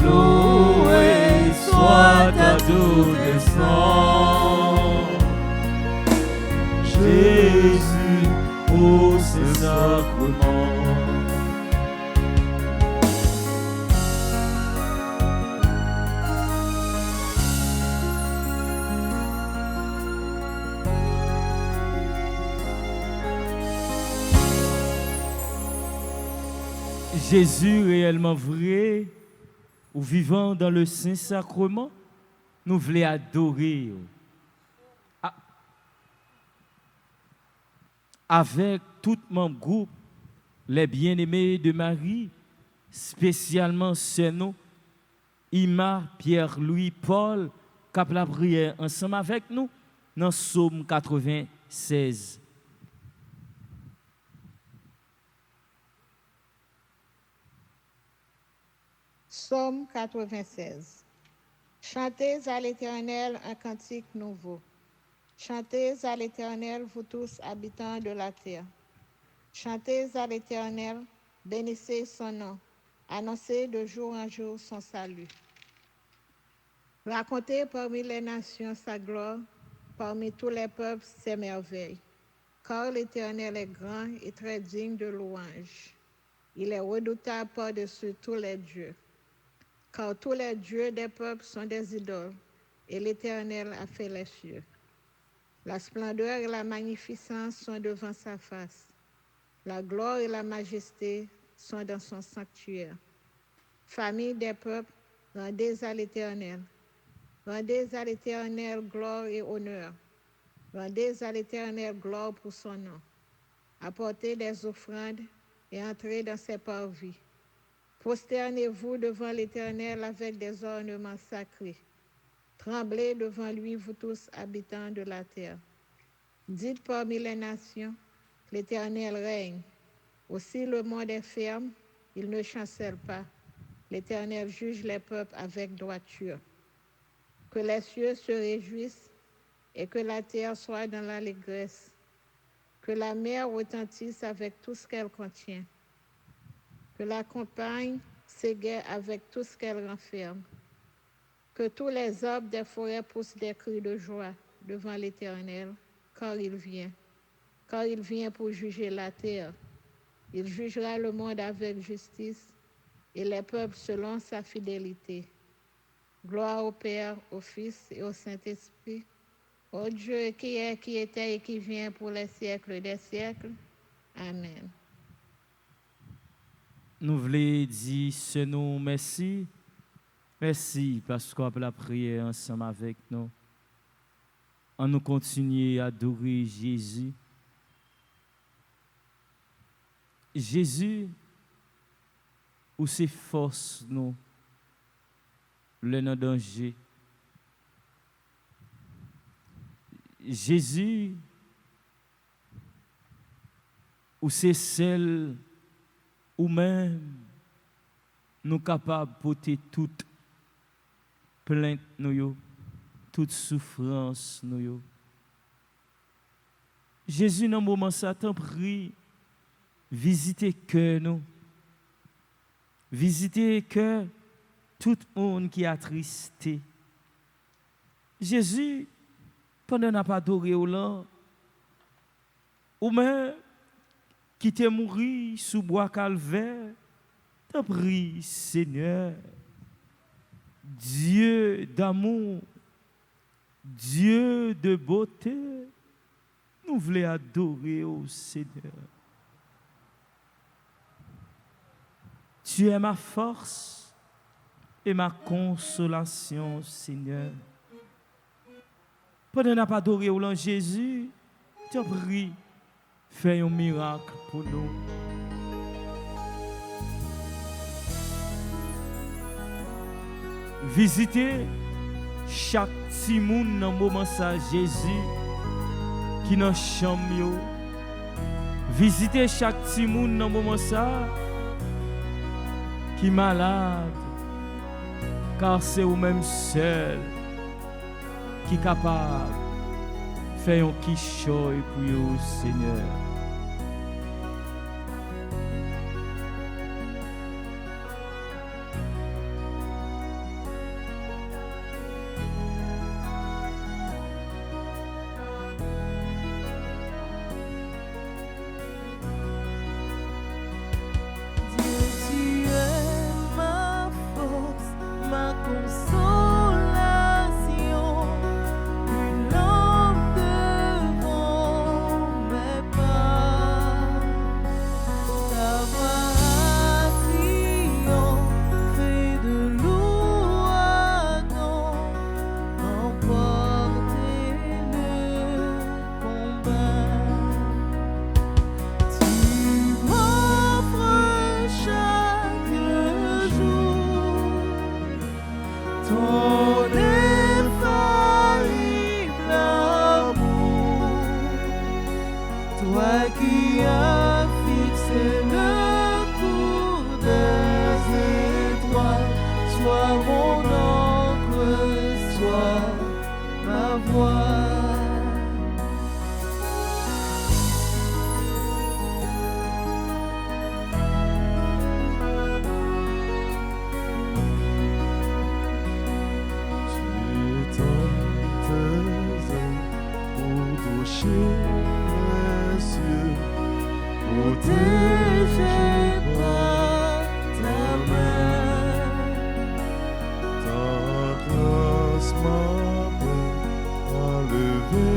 Loué soit ta tout descend. Jésus, ô Saint-Sacrement. Jésus réellement vrai, ou vivant dans le Saint-Sacrement, nous voulons adorer. Avec tout mon groupe, les bien-aimés de Marie, spécialement ceux nous, Ima, Pierre, Louis, Paul, qui la prière ensemble avec nous dans Psaume 96. Psaume 96. Chantez à l'Éternel un cantique nouveau. Chantez à l'Éternel, vous tous habitants de la terre. Chantez à l'Éternel, bénissez son nom. Annoncez de jour en jour son salut. Racontez parmi les nations sa gloire, parmi tous les peuples ses merveilles. Car l'Éternel est grand et très digne de louange. Il est redoutable par-dessus tous les dieux. Car tous les dieux des peuples sont des idoles, et l'Éternel a fait les cieux. La splendeur et la magnificence sont devant sa face. La gloire et la majesté sont dans son sanctuaire. Famille des peuples, rendez à l'Éternel. Rendez à l'Éternel gloire et honneur. Rendez à l'Éternel gloire pour son nom. Apportez des offrandes et entrez dans ses parvis. Prosternez-vous devant l'Éternel avec des ornements sacrés. Tremblez devant lui, vous tous habitants de la terre. Dites parmi les nations, l'Éternel règne. Aussi le monde est ferme, il ne chancelle pas. L'Éternel juge les peuples avec droiture. Que les cieux se réjouissent et que la terre soit dans l'allégresse. Que la mer retentisse avec tout ce qu'elle contient. Que la campagne s'égaie avec tout ce qu'elle renferme. Que tous les arbres des forêts poussent des cris de joie devant l'Éternel, car il vient. Car il vient pour juger la terre. Il jugera le monde avec justice et les peuples selon sa fidélité. Gloire au Père, au Fils et au Saint-Esprit, au Dieu qui est, qui était et qui vient pour les siècles des siècles. Amen. Nous voulons dire ce nom merci. Merci parce qu'on a prié ensemble avec nous. On nous continue à adorer Jésus. Jésus, où ses forces nous, le non danger. Jésus, où c'est celle ou même nous capables de porter toute plainte nous, toute souffrance nous. Jésus, dans le moment ça t'en prie, visitez cœur nous. Visitez cœur tout le monde qui est attristé. Jésus, pendant n'a pas adoré ou là, ou même qui t'est mouru sous bois calvaire, t'en prie, Seigneur, Dieu d'amour, Dieu de beauté, nous voulons adorer au Seigneur. Tu es ma force et ma consolation, Seigneur. Pendant n'a pas adoré au Jésus, t'en prie, fais un miracle pour nous. Visitez chaque petit monde dans le moment ça, Jésus, qui est dans la chambre. Visitez chaque petit monde dans le moment ça, qui est malade, car c'est vous-même seul qui est capable de faire un quichoy pour vous, Seigneur. protégé par ta main. Ta grâce m'appelle à lever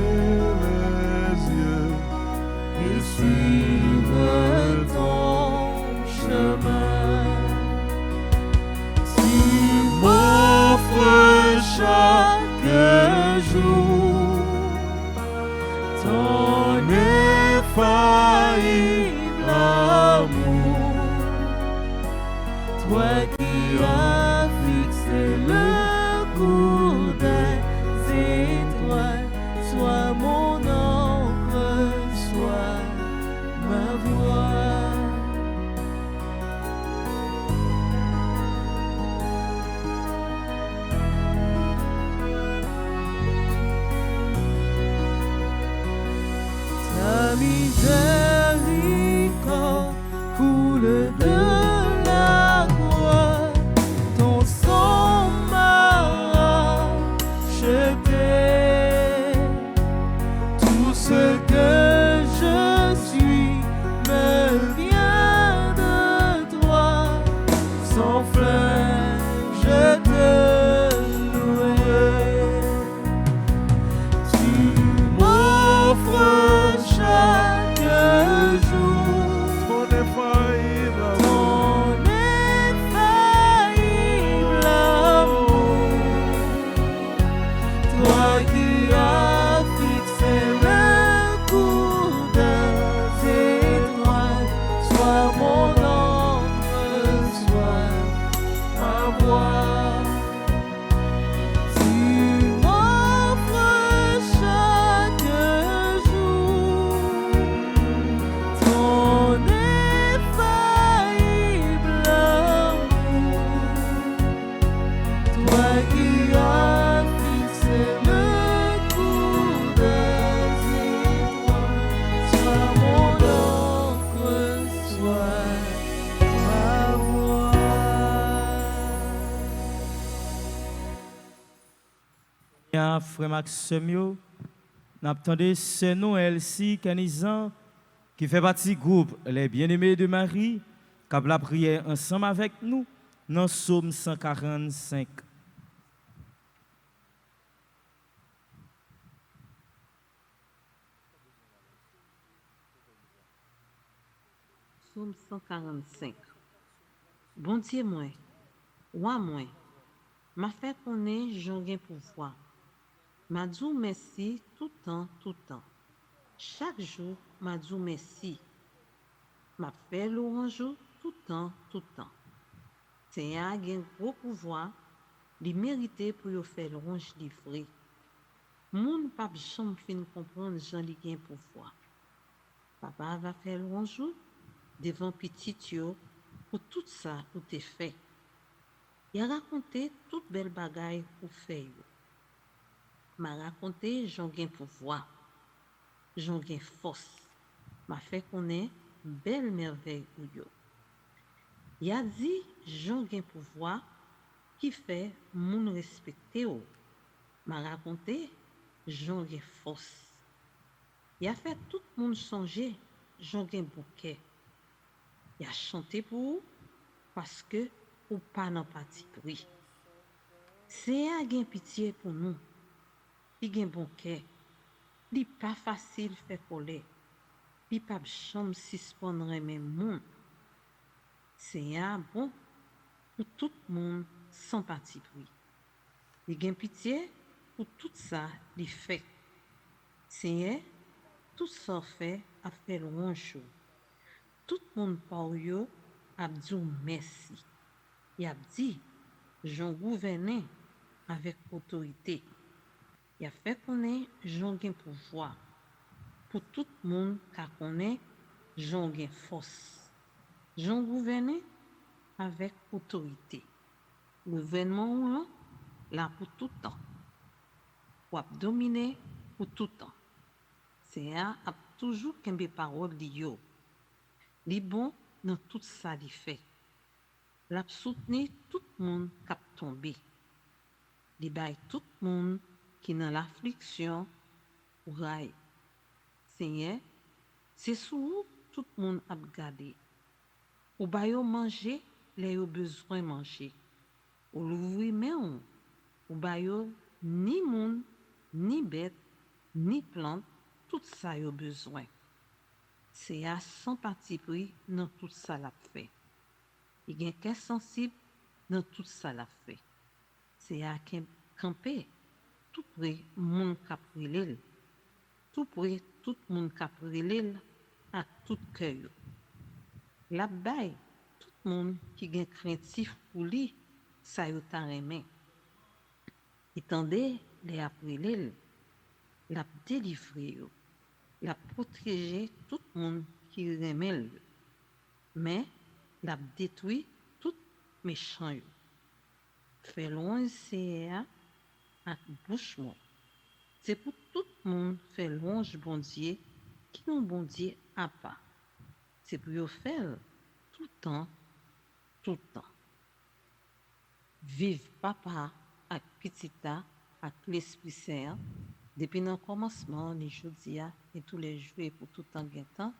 les yeux Et suivre ton chemin. Tu m'offres chaque jour ton infaillible amour. Toi qui as fixé le cours des étoiles, sois mon encre, sois ma voix. Ta miséricorde coule de la croix, ton sang m'a racheté. Tout ce que je suis me vient de toi, sans fin je te louerai. Tu m'offres chaque jour ton infaillible amour. ton infaillible amour. Toi qui as fixé le cours des étoiles, sois mon encre, sois ma voix. Tu m'offres chaque jour ton infaillible amour. Toi qui as fixé le cours des étoiles, sois mon encre, sois ma voix. Bien, frère Maxime, n'attendez c'est nous, Elsie Canizan, qui fait partie du groupe Les Bien-Aimés de Marie, qui a la prière ensemble avec nous dans Psaume 145. Psaume 145. Bon Dieu, moi, roi moi, m'a fait connaître j'en gain pouvoir. M'a dit merci tout temps, tout temps. Chaque jour, m'a dit merci. M'a fait louange tout temps, tout temps. Seigneur a un gros pouvoir, il mérite pour y faire louange livré. Moun pa jamais fin comprendre Jean li gen pouvoir. Papa va faire louange devant petit yo pour tout ça ou te fait. Il a raconté toute belle bagaille ou fait yo. M'a raconté j'en gain pouvoir, j'en gain force. M'a fait connaître belle merveille ou yo. Il a dit j'en gain pouvoir qui fait moun respecter ou. M'a raconté j'en gain force. Il a fait tout le monde songer j'en gain bouquet. Il a chanté pour vous parce que ou pas nan parti pris. C'est un gain pitié pour nous. Il gain bon cœur. Il pas facile faire coller. Il pas chambre suspendre même monde. C'est un bon pour tout le monde sans parti pris. Il gain pitié pour tout ça il fait. C'est tout ça fait a fait louange. Tout le monde par yo a dit merci. Il a dit j'en gouverné avec autorité. Il a fait connaître j'en gain pouvoir. Pour tout le monde qui connaît j'en gain force. J'en gouverné avec autorité. Gouvernement là pour tout temps. Pour dominer pour tout temps. C'est a toujours kembe parole li yo. Li bon dans tout ça li fait. L'a soutenir tout le monde qui a tombé. Li bay tout le monde qui dans l'affliction ou rail. Seigneur, c'est sous vous tout le monde a gardé. Ou ba yo manger, les yo besoin manger. Ou l'ouvrir main, ou ba yo ni moun, ni bête, ni plante, tout ça yo besoin. C'est à sans parti pris dans tout ça l'a fait. Il y a qu'un sensible dans tout ça l'a fait. C'est à camper tout près moun caprilel. Tout près tout moun caprilel à tout cœur. La baille tout moun qui gen craintif pour lui, ça yo ta remen. Étendez les aprilel, la délivrer yo. La protéger tout le monde qui remet, mais la détruit tout méchant. Fait loin CA avec bouchement. C'est pour tout le monde fait louange bon Dieu qui non bon Dieu a pas. C'est pour yo faire tout le temps, tout le temps. Vive papa avec petita avec l'Esprit Saint. Depuis le commencement, les jours et tous les jours et pour tout temps temps.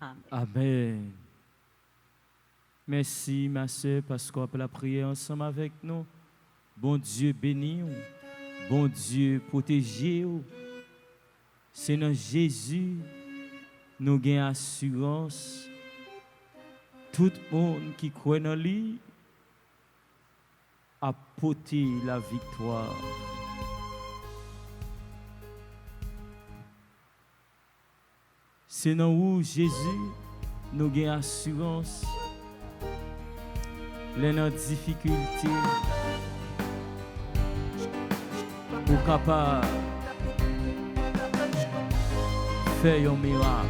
Amen. Amen. Merci, ma soeur, parce qu'on peut la prier ensemble avec nous. Bon Dieu béni, bon Dieu protégé. C'est dans Jésus nous avons assurance. Tout le monde qui croit en lui a porté la victoire. C'est dans où Jésus nous avons assurance. Les difficultés pour capable faire un miracle.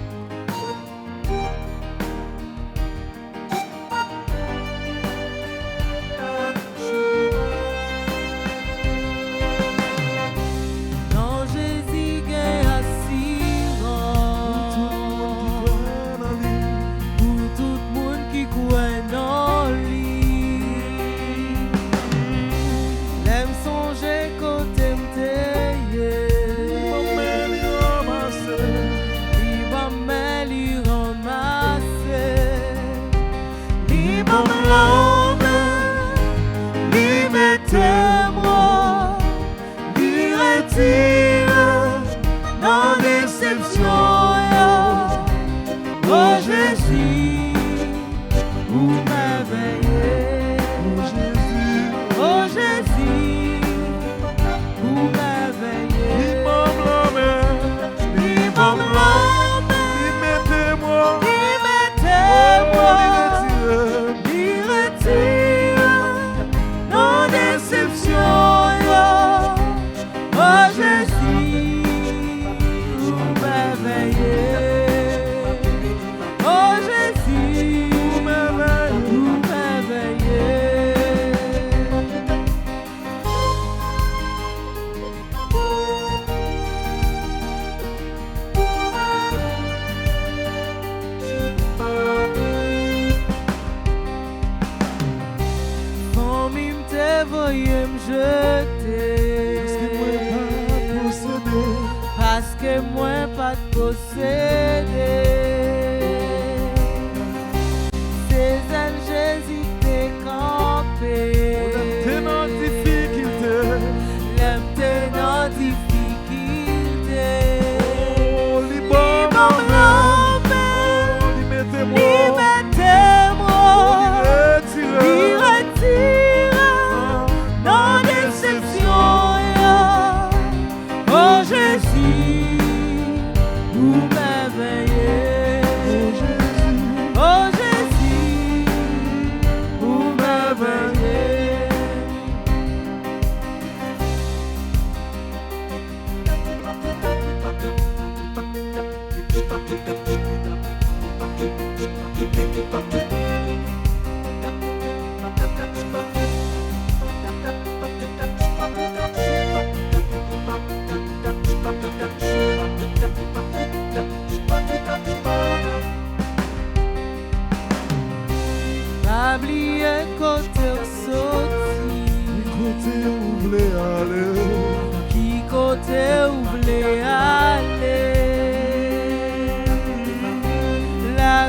La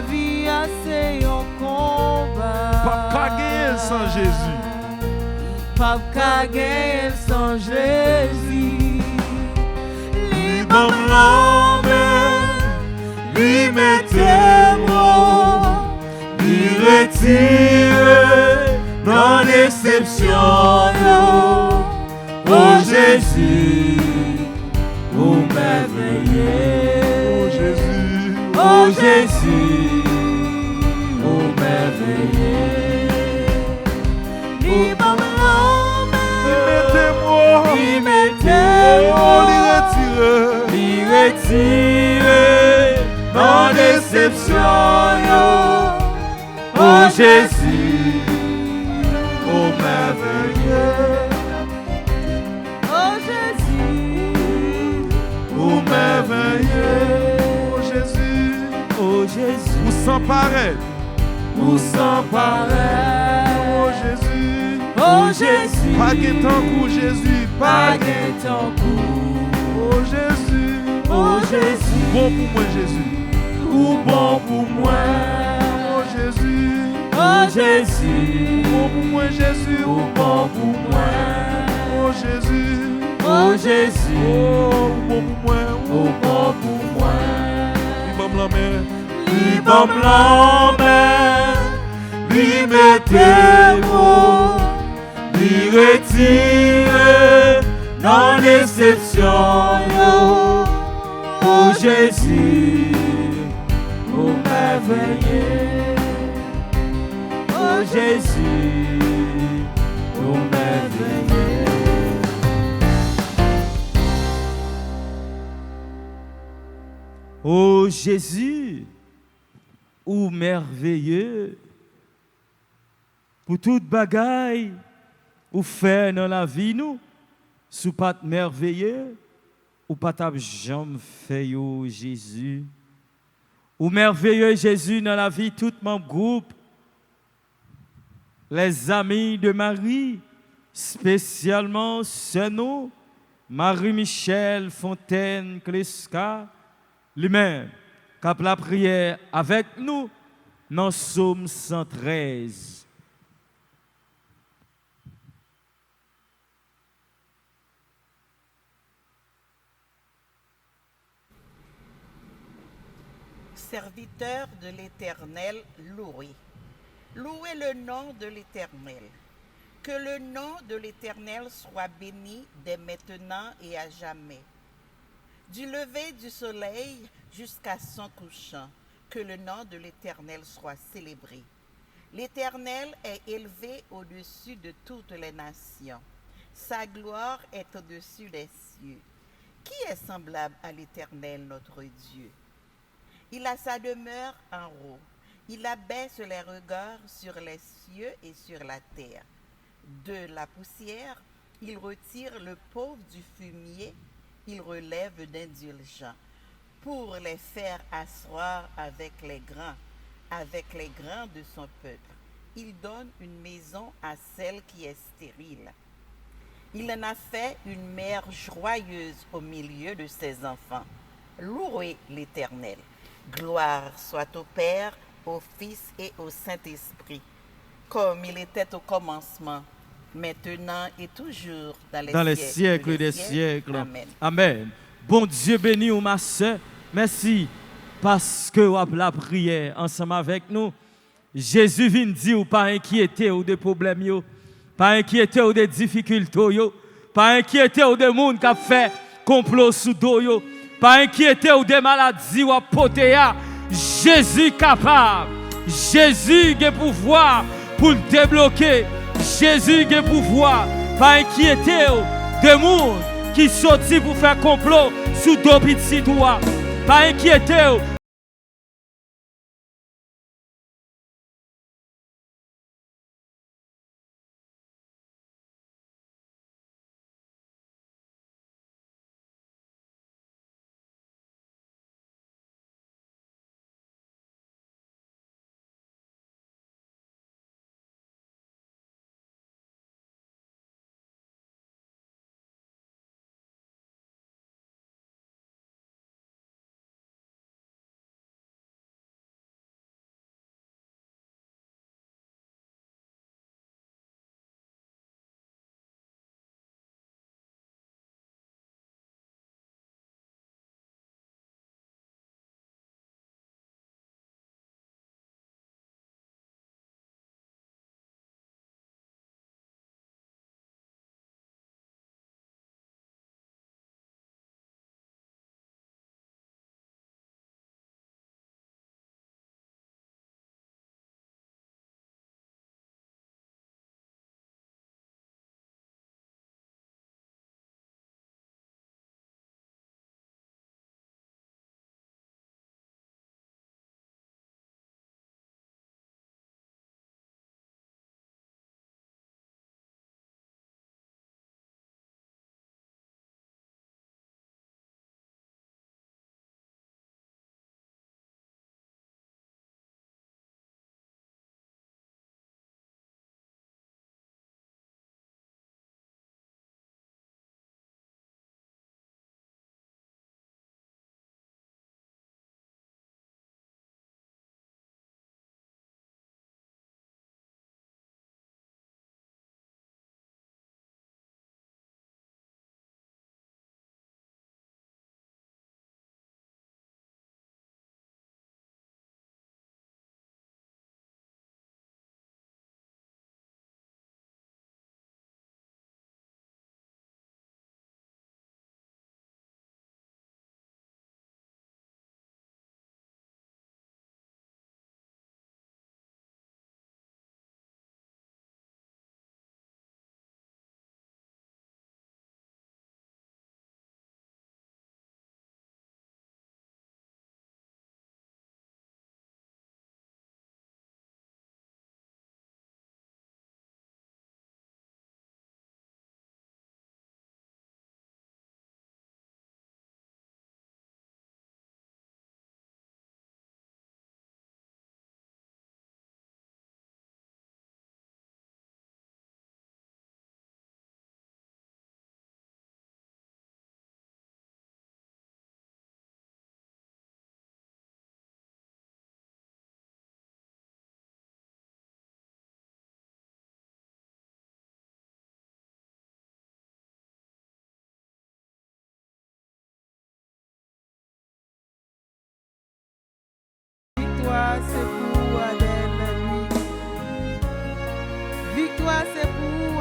c'est un combat. Pas qu'à gagner sans Jésus. Pas qu'à gagner sans Jésus. Lui donne l'âme, lui met tes mots, lui retire dans l'exception. Oh Jésus, vous merveilleux. Oh Jésus, oh Jésus, vous merveilleux. Lui donne l'âme, lui mettez-moi, lui retire dans l'exception. Oh Jésus, oh merveilleux. oh Jésus, Oh merveilleux, oh Jésus, Oh Jésus, ou sans pareil, ou sans pareil. oh Jésus, Oh Jésus, pas que tant coup Jésus, pas pas que que ton coup. oh Jésus, Oh Jésus, bon pour moi Jésus, ou bon pour moi. oh Jésus, Oh Jésus, bon pour moi Jésus, ou bon pour moi. oh Jésus, Oh Jésus, oh bon pour moi, ou bon pour moi. Bam la mer, Lui bam la main, lui mettez mots, lui retire dans l'exception. oh Jésus, vous merveilleux. Oh Jésus, vous merveilleux. oh Jésus, ou merveilleux, pour toute bagaille, ou faire dans la vie nous, sous pas merveilleux, ou pas t'a jamais fait yo Jésus. Ou merveilleux Jésus dans la vie tout mon groupe, les amis de Marie, spécialement ceux nous, Marie-Michel Fontaine Kleska, lui-même, cap la prière avec nous dans Psaume 113. Serviteur de l'Éternel, louez. Louez le nom de l'Éternel. Que le nom de l'Éternel soit béni dès maintenant et à jamais. Du lever du soleil jusqu'à son couchant, que le nom de l'Éternel soit célébré. L'Éternel est élevé au-dessus de toutes les nations. Sa gloire est au-dessus des cieux. Qui est semblable à l'Éternel notre Dieu? Il a sa demeure en haut. Il abaisse les regards sur les cieux et sur la terre. De la poussière, il retire le pauvre du fumier, il relève d'indulgents, pour les faire asseoir avec les grands de son peuple. Il donne une maison à celle qui est stérile. Il en a fait une mère joyeuse au milieu de ses enfants. Louez l'Éternel. Gloire soit au Père, au Fils et au Saint-Esprit, comme il était au commencement, maintenant et toujours, dans les siècles des siècles. Amen. Amen. Bon Dieu béni ou ma soeur, merci parce que vous avez la prière ensemble avec nous. Jésus vient dire pas inquiéter ou des problèmes, yo, pas inquiéter ou des difficultés, yo, pas inquiéter ou des monde qui a fait complot sous dos, yo, pas inquiéter ou des maladies ou apotéa. Jésus capable, Jésus a pouvoir pour le débloquer. Jésus a pouvoir, pas inquiéter des monde qui sorti pour faire complot sous dos petits doigts, pas inquiéter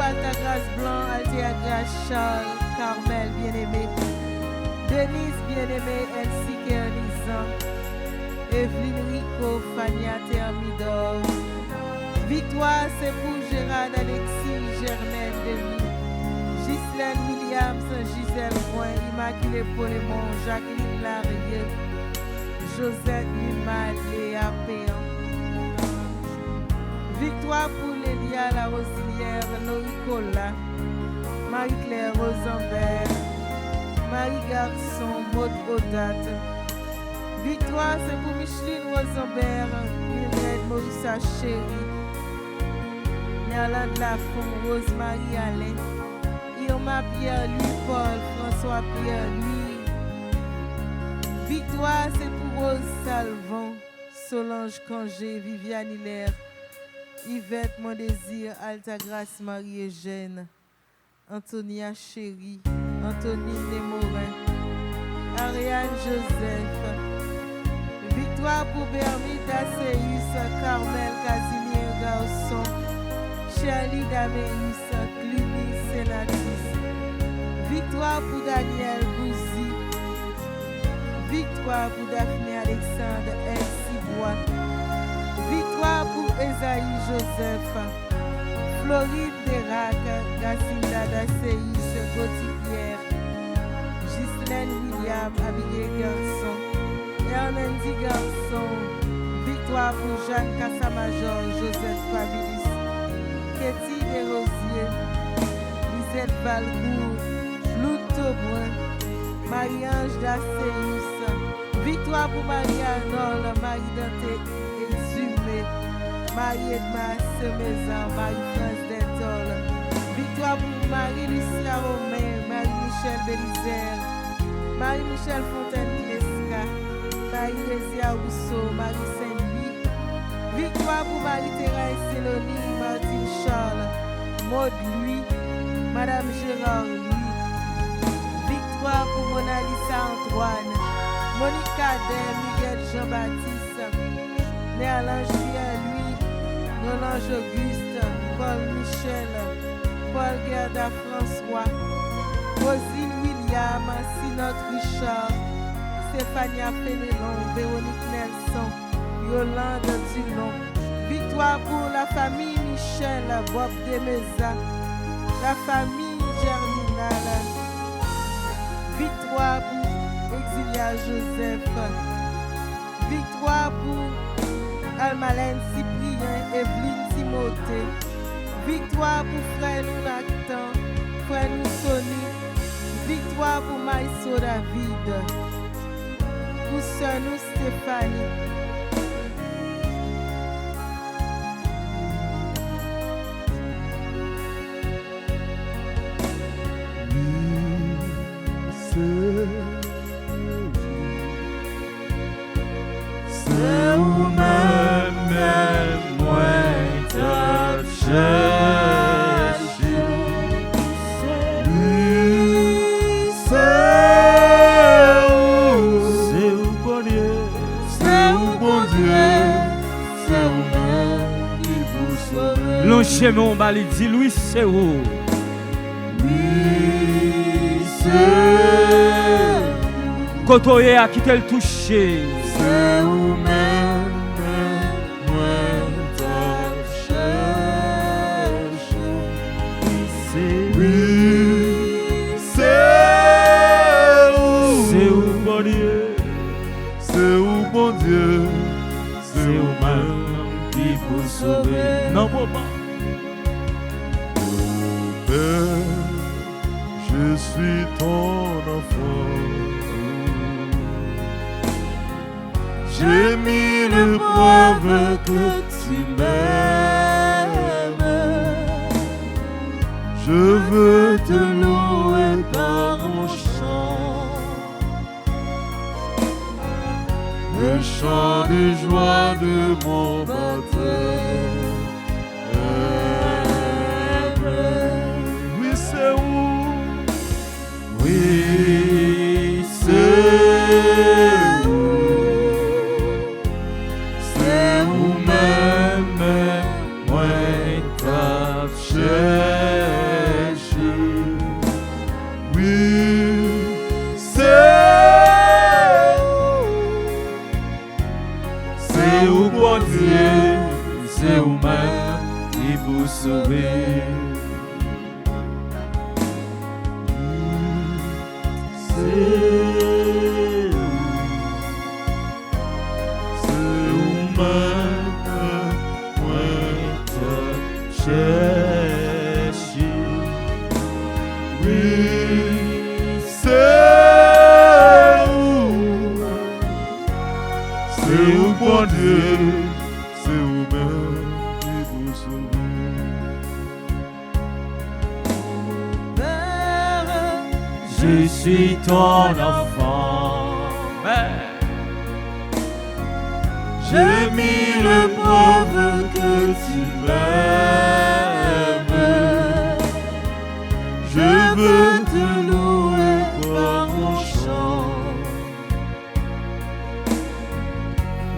Alta Grâce Blanc, Altea Grâce Charles, Carmel bien-aimé, Denise bien-aimé, ainsi qu'Ernizan, Evelyne Rico, Fania Thermidor. Victoire, c'est pour Gérard Alexis, Germaine Demi, Ghislaine Williams, Gisèle Point, Immaculée Polémon, Jacqueline Larieux, Josette Lumad, Léa Péan. Victoire pour Lélia La Rosilière, Noricola, Marie-Claire Rosenberg, Marie Garçon, Maud Odate. Victoire, c'est pour Micheline Rosenberg, Mildred Maurissa Chéri, Nerland Lafont, Rosemary Alain, Irma Pierre-Louis Paul, François Pierre-Louis. Victoire, c'est pour Rose Salvon, Solange Congé, Viviane Hilaire, Yvette Mondésir, Alta Grâce Marie-Eugène, Antonia Chéri, Antonine Desmorin, Ariane Joseph. Victoire pour Bermide Asseus, Carmel Casimir Garçon, Charlie Daméus, Cluny Sénatis. Victoire pour Daniel Bouzy. Victoire pour Daphné Alexandre Elsibois. Victoire pour Esaïe Joseph, Floride Derac, Gacinda Dasseus, Gauthier Pierre, Ghislaine William, Abigail Garçon, Hernandi Garçon. Victoire pour Jeanne Cassamajor, Joseph Fabilis, Ketty Desrosiers, Lisette Valcourt, Loud Taubrun, Marie-Ange Dasseus. Victoire pour Marie-Arnold, Marie-Dante Exhumé, Marie-Edma Semezan, Marie-France Dentol. Victoire pour Marie-Lucia Romain, Marie-Michel Bélizer, Marie-Michel Fontaine-Plesca, Marie-Lésia Rousseau, Marie-Saint-Louis. Victoire pour Marie-Thérèse Célonie, Martine Charles, Maud Louis, Madame Gérard Louis. Victoire pour Mona Lisa Antoine, Monique Cadet, Miguel Jean-Baptiste, Néalange Pierre-Louis, Nolange Auguste, Paul Michel, Paul Gerda François, Rosine William, Sinotte Richard, Stéphania Fénélon, Véronique Nelson, Yolande Dulon. Victoire pour la famille Michel, Bob Demeza, la famille Germinal. Victoire pour Exilia Joseph. Victoire pour Almalène Cyprien, Evelyne Timothée. Victoire pour Frère nous Nathan, Frère nous Sony. Victoire pour Maïso David. Pour Sœur nous Stéphanie. C'est vous-même, moi, te cherche. Oui, c'est vous, bon Dieu, c'est vous, bon Dieu, c'est vous-même qui vous sauvez. L'on chemin, on va lui dire, Louis, c'est où? Oui, c'est Kotoye a quitté le toucher. c'est vous-même, moi, te cherche. Oui, c'est vous, bon Dieu, c'est vous, bon Dieu, c'est c'est vous-même vous-même qui vous sauvez. non, papa. Père, je suis ton enfant. J'ai mis le preuve que tu m'aimes. Je veux te louer par mon chant, le chant de joie de mon baptême. Oui, c'est où? Oui, c'est où? C'est où même, moi, t'as cherché. c'est vous-même qui vous sauvez. C'est vous-même, moi te cherche. Oui, c'est vous, bon Dieu, c'est vous-même qui vous sauvez. Je suis ton enfant, j'ai mis le preuve que tu m'aimes. Je veux te louer par mon chant,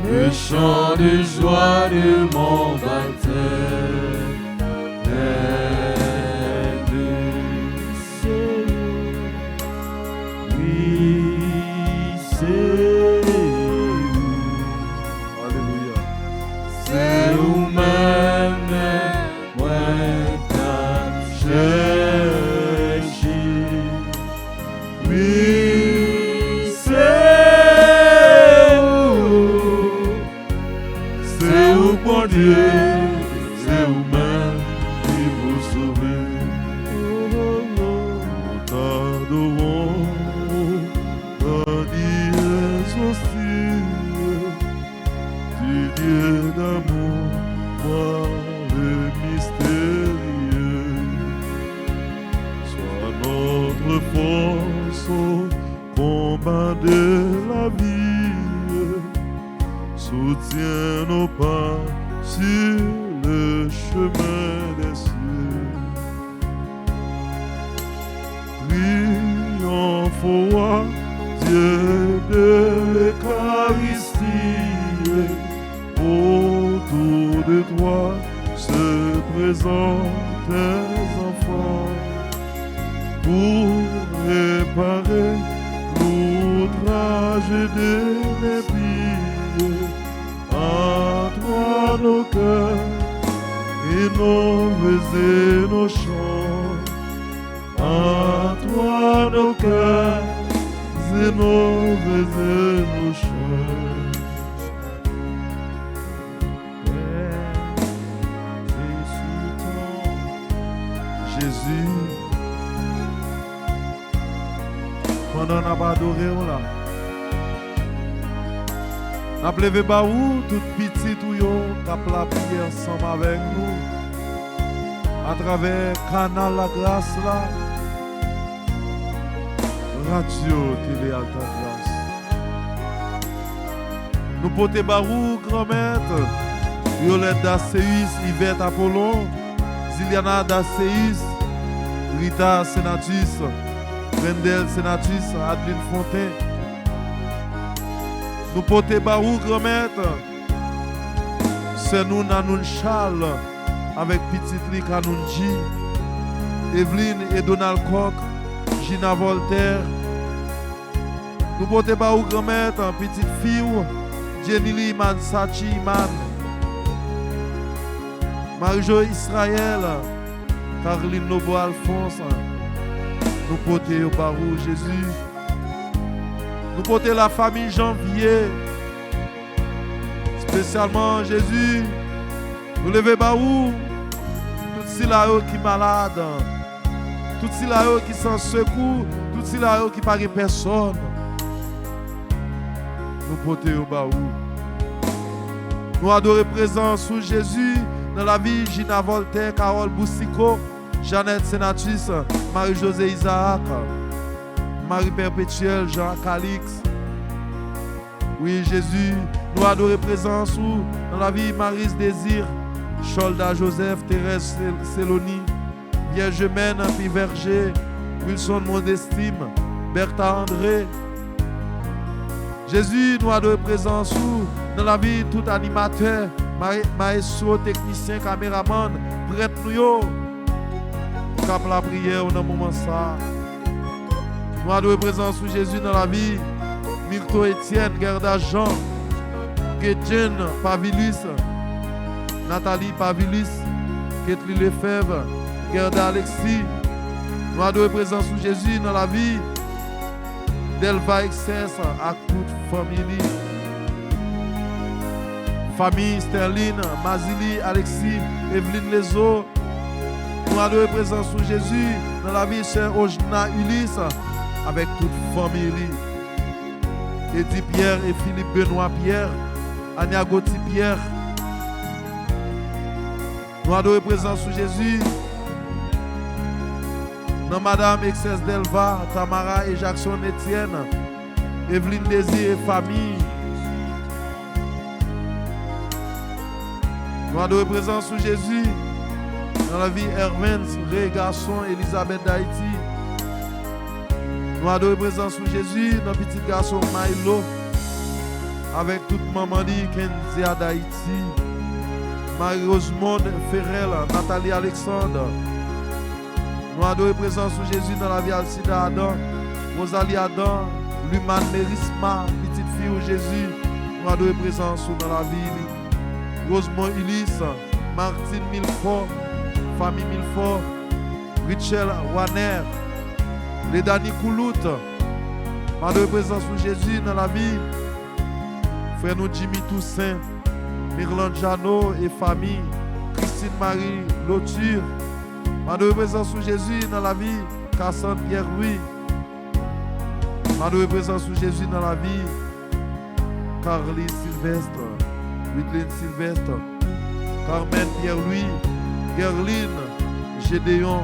le chant de joie de mon baptême. C'est vous-même qui vous sauvez. Nous t'adorons, ta dièse aussi, du Dieu d'amour, moi le mystérieux. Sois notre force au combat de la vie, soutiens nos pas sur le chemin des cieux. Triomphe au roi, Dieu de l'Eucharistie, autour de toi se présentent tes enfants pour réparer l'outrage de l'épée. À toi nos cœurs et nos vœux et nos chants. À toi nos cœurs et nos vœux et nos chants. Jésus, pendant qu'on a adoré, là. N'a plevé baou, tout petit ou yo, cap la prière ensemble avec nous, à travers canal la grâce là, radio télé Alta Grâce. Nous portons baou, grand maître, Violette d'Asséis, Yvette Apollon, Ziliana d'Asséis, Rita Senatus, Brendel Senatus, Adeline Fontaine. Nous portons barou grand maître, c'est nous Nanoun Charles avec petite Li Kanunji, Evelyne et Donald Koch, Gina Voltaire. Nous portons barou grand maître, petite fille, Jenny Lee Mansachi Iman, Marie-Jo Israël, Caroline Novo Alphonse. Nous portons barou Jésus. Nous portons la famille Janvier, spécialement Jésus. Nous levons baou, tout si là qui est malade, tout si là qui sans secours, tout si là qui parle personne. Nous portons baou. Nous adorons présence sous Jésus dans la vie Gina Voltaire, Carole Boussico, Jeannette Senatus, Marie-Josée Isaac, Marie Perpétuelle, Jean Calix. Oui, Jésus, nous adorons présence dans la vie Marise Désir, Cholda Joseph, Thérèse Céloni, Vierge Mène, Piverger, Wilson Modestime, Bertha André. Jésus, nous adorons présence dans la vie tout animateur, maestro, technicien, caméraman, prêtre nous, cap la prière dans le moment ça. Nous adorons présence sous Jésus dans la vie. Myrto Etienne, Gerda Jean, Kétienne, Pavilus, Nathalie Pavilis, Ketli Lefebvre, Gerda Alexis. Nous adorons présence sous Jésus dans la vie d'Elva Excess à toute famille. Famille Sterline, Mazili, Alexis, Evelyne Lezo. Nous adorons présence sous Jésus dans la vie de Sœur Ojna Ulysse avec toute famille. Eddie Pierre et Philippe Benoît Pierre, Ania Gauthier Pierre. Nous adorons présence sous Jésus dans Madame Excess Delva, Tamara et Jackson Etienne, Evelyne Désir et famille. Nous adorons présence sous Jésus dans la vie Hervens, Ré Garçon, Elisabeth d'Haïti. Nous adorons présence sous Jésus dans petit garçon Milo avec toute maman dit Kenzia d'Haïti. Marie-Rosemonde Ferrel, Nathalie Alexandre. Nous adorons présence sous Jésus dans la vie Alcida Adam, Rosalie Adam, Luman Mérisma, petite fille de Jésus. Nous adorons présence dans la vie. Rosemont Ulysse, Martine Milfort, famille Milfort, Richel Warner, les Dani Koulout. Nous adorons présence sous Jésus dans la vie. Frère nous Jimmy Toussaint, Mirland Jano et famille, Christine Marie Loture. Madame présence sous Jésus dans la vie, Cassandre Pierre-Louis. Madame présence sous Jésus dans la vie, Carly Sylvestre, Whitline Sylvestre, Carmen Pierre-Louis, Gerline, Gédéon.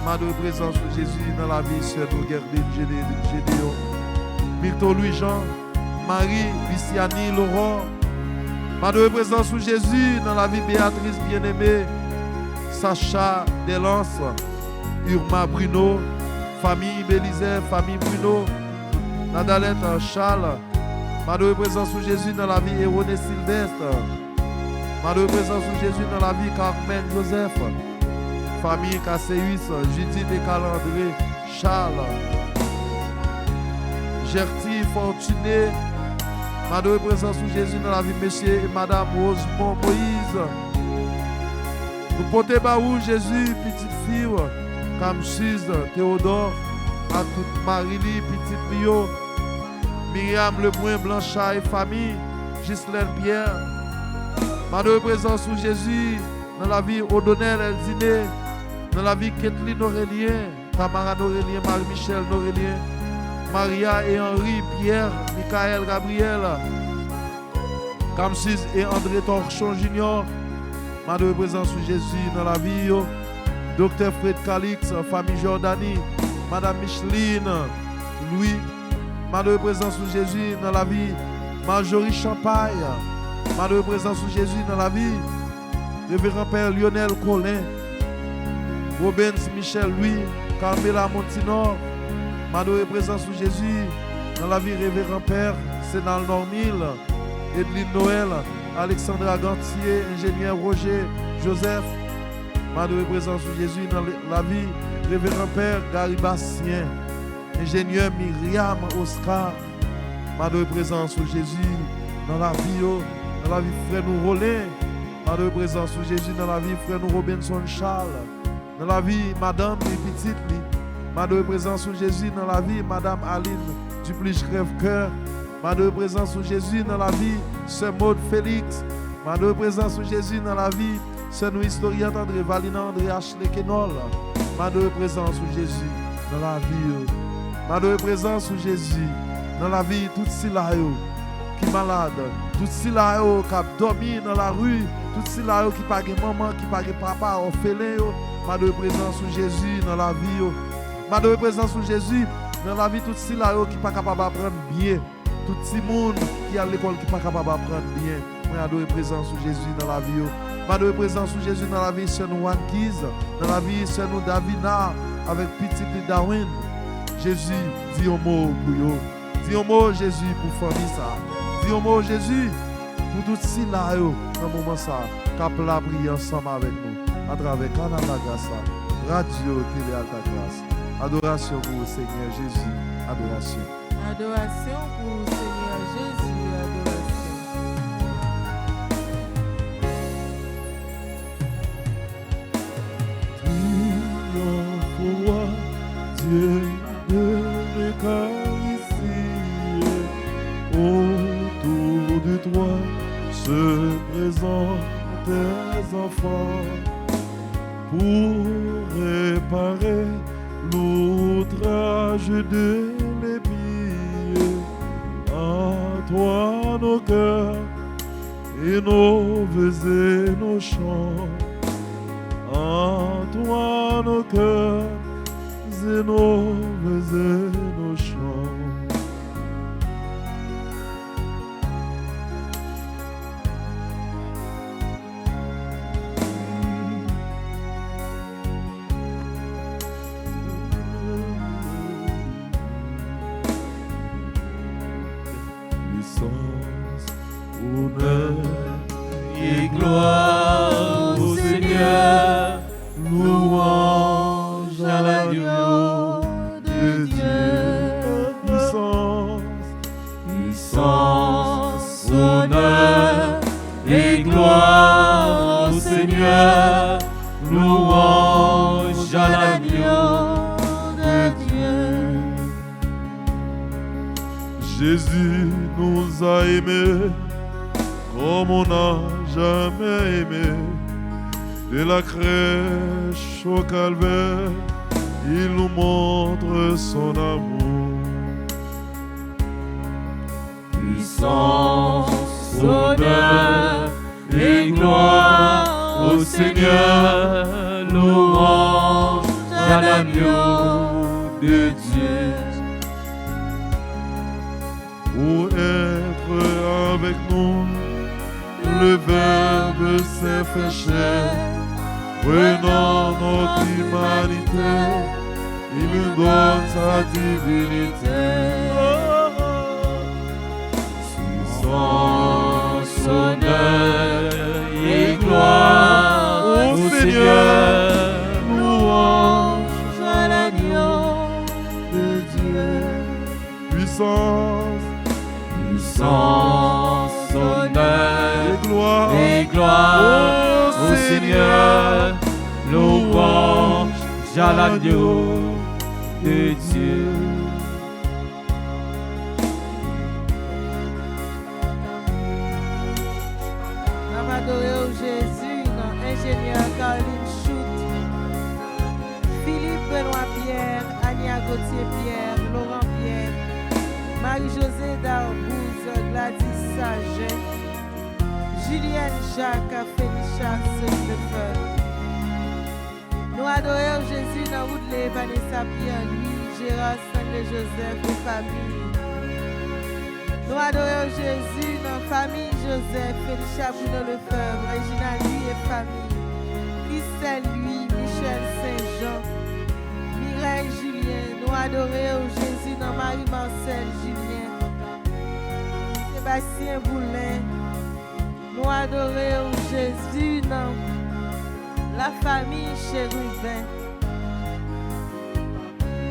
Madame présence sous Jésus dans la vie, Sœur Gerline, Gédéon. Milton Louis-Jean, Marie, Luciani, Laurent. Madame présence sous Jésus dans la vie, Béatrice bien-aimée. Sacha Delance, Urma Bruno, famille Bélisère, famille Bruno, Nadalette Charles, Madame présence sous Jésus dans la vie Héroné Sylvestre, Madame présence sous Jésus dans la vie Carmen Joseph, famille Casséus, Judith et Calandré, Charles, Gertie Fortuné, Madame présence sous Jésus dans la vie Monsieur et Madame Rosemont Moïse. Nous portons baou Jésus, petite fille, Camchise, Théodore, à toute Marily, petite Rio, Myriam Lebrun, Blanchard et famille, Ghislaine Pierre. Madame présence sous Jésus, dans la vie O'Donnell Elziné, dans la vie Kathleen Aurélien, Tamara Aurélien, Marie-Michel Aurélien, Maria et Henri, Pierre, Michael Gabriel, Camchise et André Torchon Junior. Madame présence sous Jésus dans la vie, Docteur Fred Calix, famille Jordanie, Madame Micheline, Louis. Madame présence sous Jésus dans la vie, Marjorie Champagne. Madame présence sous Jésus dans la vie, Révérend Père Lionel Colin, Robens Michel Louis, Carmela Montinor. Madame présence sous Jésus dans la vie, Révérend Père Sénal Normil, Edline Noël, Alexandra Gantier, ingénieur Roger Joseph. Madame présence sous Jésus dans la vie, Révérend Père Gary Bastien, ingénieur Myriam Oscar. Madame présence sous Jésus dans la vie frère nous Rollin. Madame présence sous Jésus dans la vie frère nous Robinson Charles. Dans la vie Madame et petite li. Madame présence sous Jésus dans la vie Madame Aline Duplige Crève-Cœur. Madame présence sous Jésus dans la vie Sœur Maud Félix. Madame présence sous Jésus dans la vie Sœur nous historienne André Valina André Ashley Kenol. Madame présence sous Jésus dans la vie. Madame présence sous Jésus dans la vie tout si là qui malade, tout si là qui a dormi dans la rue, tout si là qui pas maman, qui pas papa orphelin. Madame présence sous Jésus dans la vie. Madame présence sous Jésus dans la vie tout si là qui pas capable d'apprendre bien. Tout le monde qui est à l'école qui n'est pas capable d'apprendre bien. Moi, adore présence sous Jésus dans la vie. Madame présence sous Jésus dans la vie, c'est nous Wankiz. Dans la vie, c'est nous Davina avec petit Darwin. Jésus, dis un mot pour eux. Dis un mot Jésus pour famille ça. Dis un mot Jésus pour tout ce là dans le moment ça. Cap la prier ensemble avec nous. À travers Canal La Grâce, Radio Télé Alta Grâce. Adoration pour le Seigneur Jésus. Adoration. Adoration pour le Seigneur Jésus, adoration. enfants pour réparer l'outrage de l'ennemi. En toi nos cœurs et nos vœux et nos chants. En toi nos cœurs et nos vœux et nos chants. Honneur et gloire au Seigneur, louange à l'agneau de Dieu. Puissance, honneur et gloire au Seigneur, louange à l'agneau de Dieu. Jésus nous a aimés comme on n'a jamais aimé. De la crèche au calvaire, il nous montre son amour. Puissance, honneur et gloire au Seigneur, louange à l'agneau de Dieu. Pour être avec nous, le Verbe s'est fait chair, prenant notre humanité, il nous donne sa divinité. Puissance, honneur et gloire au Seigneur, louange à l'agneau de Dieu. Puissance, honneur et gloire au Seigneur, louange à l'agneau de Dieu. Nous adorons Jésus, non, ingénieur Caroline Choute, Philippe Benoît Pierre, Ania Gauthier Pierre, Laurent Pierre, Marie-Josée Darbouze, Gladys Saget, Julienne Jacques, Félicia Seulefeu. Nous adorons Jésus dans Woodley, Vanessa Pierre-Louis, Gérard Stanley Joseph et famille. Nous adorons Jésus dans famille Joseph, Félicia Bruno Lefebvre, Régina Louis et famille. Christelle Louis, Michel Saint-Jean, Mireille Julien. Nous adorons Jésus dans Marie-Marcel Julien, Sébastien Boulin. Nous adorons Jésus dans la famille Chérubin,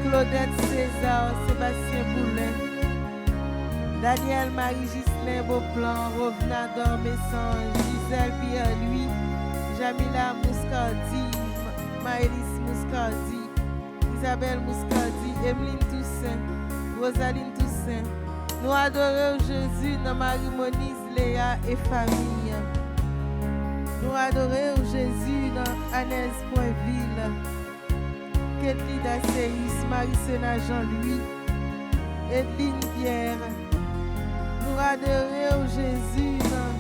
Claudette César, Sébastien Boulin, Daniel Marie-Gislain Beauplan, Rovna Dormesson, Gisèle Pierre-Louis, Jamila Mouscardi, Maëlys Mouscardi, Isabelle Mouscardi, Emeline Toussaint, Rosaline Toussaint. Nous adorons Jésus dans Marie-Monise, Léa et famille. Nous adorons Jésus dans Annès Poinville, Kathleen Dasséis, Marie-Sénat Jean-Louis, Edline Pierre. Nous adorons Jésus dans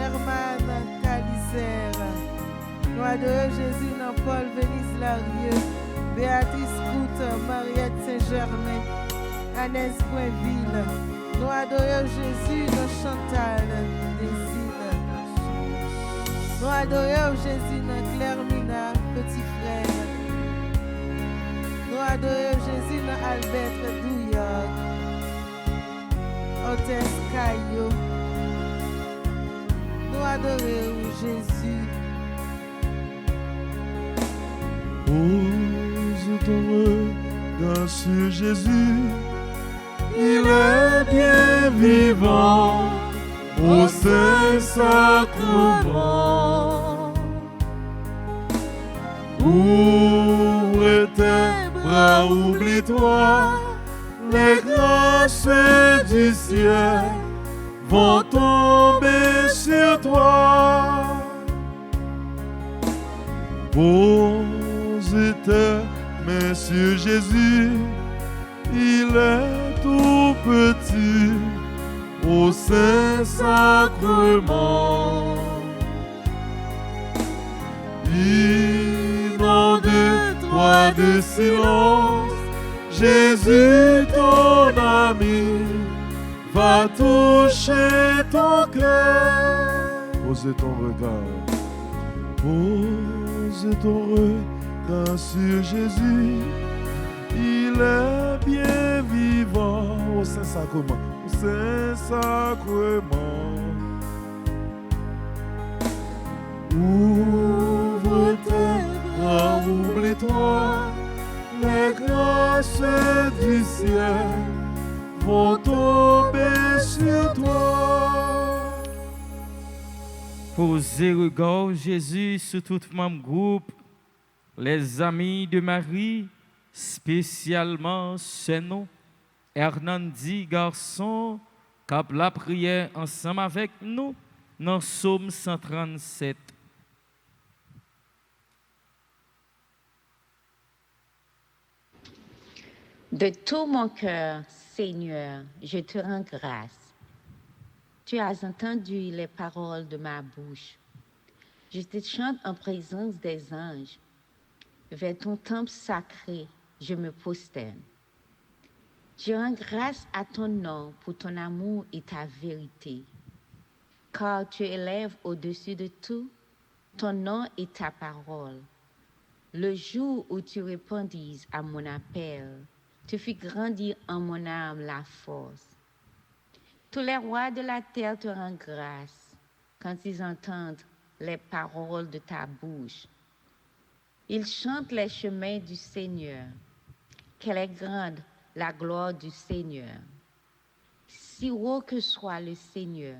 Herman Calisère. Nous adorons Jésus dans Paul Vénis Larieux, Béatrice Coute, Mariette Saint-Germain, Annès Poinville. Nous adorons Jésus dans Chantal Désir. Nous adorons Jésus dans Claire Mina, petit frère. Nous adorons Jésus dans Albert Douillard, Hôtesse Caillot. Nous adorons Jésus. Pose ton regard sur Jésus, il est bien vivant au Saint-Sacrement. Ouvre tes bras, oublie-toi, les grâces du ciel vont tomber sur toi. Posez tes mains sur Jésus, il est tout petit au Saint-Sacrement. Inonde-toi de silence, Jésus ton ami va toucher ton cœur. Pose ton regard, pose ton regard sur Jésus, il est bien vivant au Saint-Sacrement, au Saint-Sacrement. Ouvre tes bras, oublie-toi, les grâces du ciel vont tomber sur toi. Posez regard, Jésus, sur tout membre groupe, les amis de Marie, spécialement chez nous, Hernandi, garçon, cap la prière ensemble avec nous, dans Psaume 137. De tout mon cœur, Seigneur, je te rends grâce. Tu as entendu les paroles de ma bouche. Je te chante en présence des anges. Vers ton temple sacré, je me prosterne. Je rends grâce à ton nom pour ton amour et ta vérité. Car tu élèves au-dessus de tout ton nom et ta parole. Le jour où tu répondis à mon appel, tu fis grandir en mon âme la force. Tous les rois de la terre te rendent grâce quand ils entendent les paroles de ta bouche. Ils chantent les chemins du Seigneur. Quelle est grande la gloire du Seigneur. Si haut que soit le Seigneur,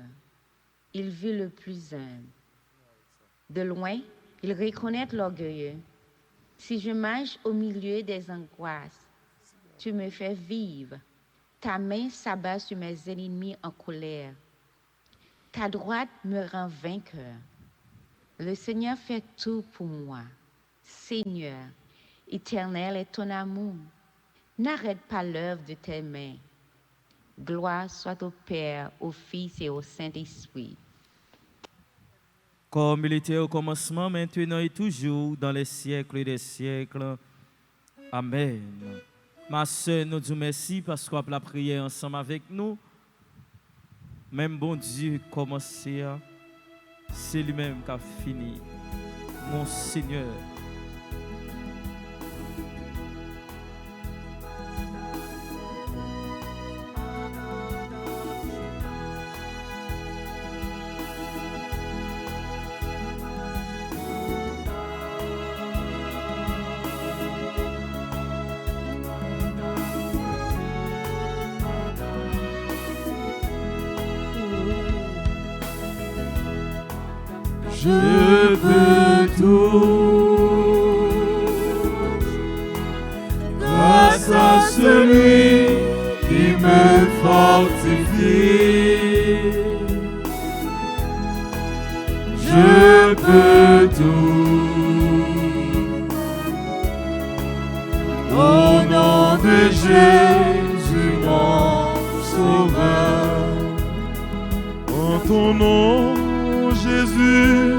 il vit le plus humble. De loin, il reconnaît l'orgueilleux. Si je marche au milieu des angoisses, tu me fais vivre. Ta main s'abat sur mes ennemis en colère. Ta droite me rend vainqueur. Le Seigneur fait tout pour moi. Seigneur, éternel est ton amour. N'arrête pas l'œuvre de tes mains. Gloire soit au Père, au Fils et au Saint-Esprit. Comme il était au commencement, maintenant et toujours, dans les siècles des siècles. Amen. Ma soeur, nous disons merci parce qu'on a la prière ensemble avec nous. Même bon Dieu commencé, c'est lui-même qui a fini. Mon Seigneur. Je peux tout grâce à celui qui me fortifie. Je peux tout au nom de Jésus mon Sauveur. En ton nom Jésus,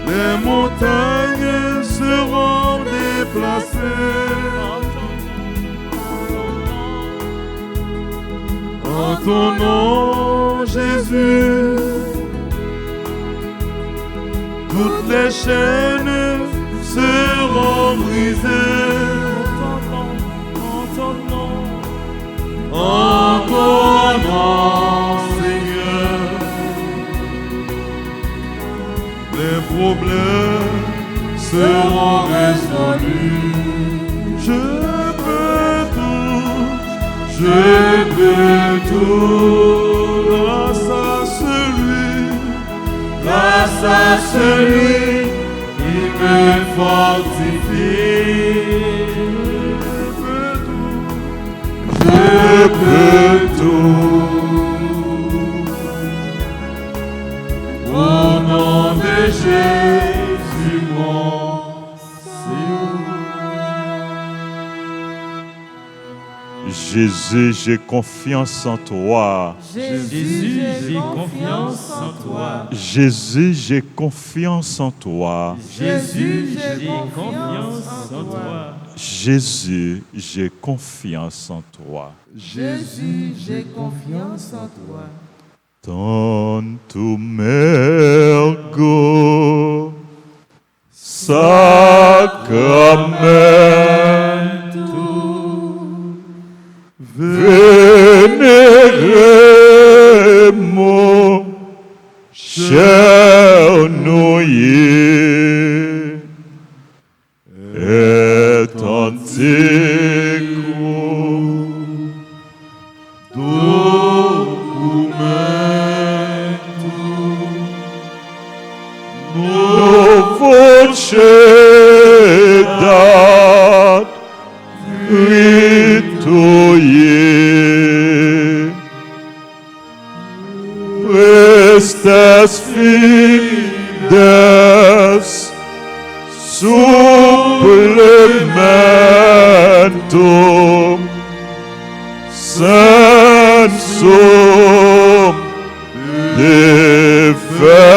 les montagnes seront déplacées. En ton nom, Jésus, toutes les chaînes seront brisées. En ton nom, Seigneur, les problèmes seront résolus. Je peux tout, grâce à celui qui me fortifie. Je peux tout, au nom de Jésus. Jésus, j'ai confiance en toi. Jésus, j'ai confiance en toi. Jésus, j'ai confiance en toi. Jésus, j'ai confiance en toi. Jésus, j'ai confiance en toi. Jésus, j'ai confiance en toi. Tanto mergo sacramento veneremo cher noyer et antiquo dat ritoye prestes fides supplementum sensum defectoi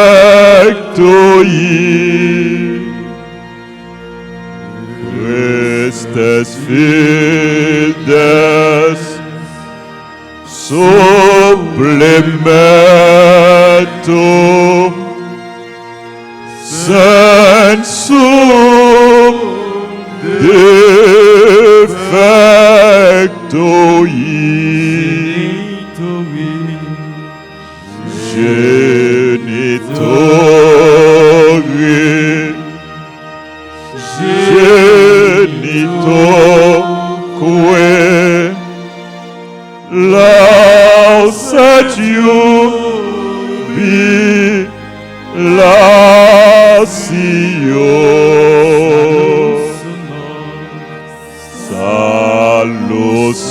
Christus fides supplementum sensum defectoi genitori genitoque lausatiu lasio salus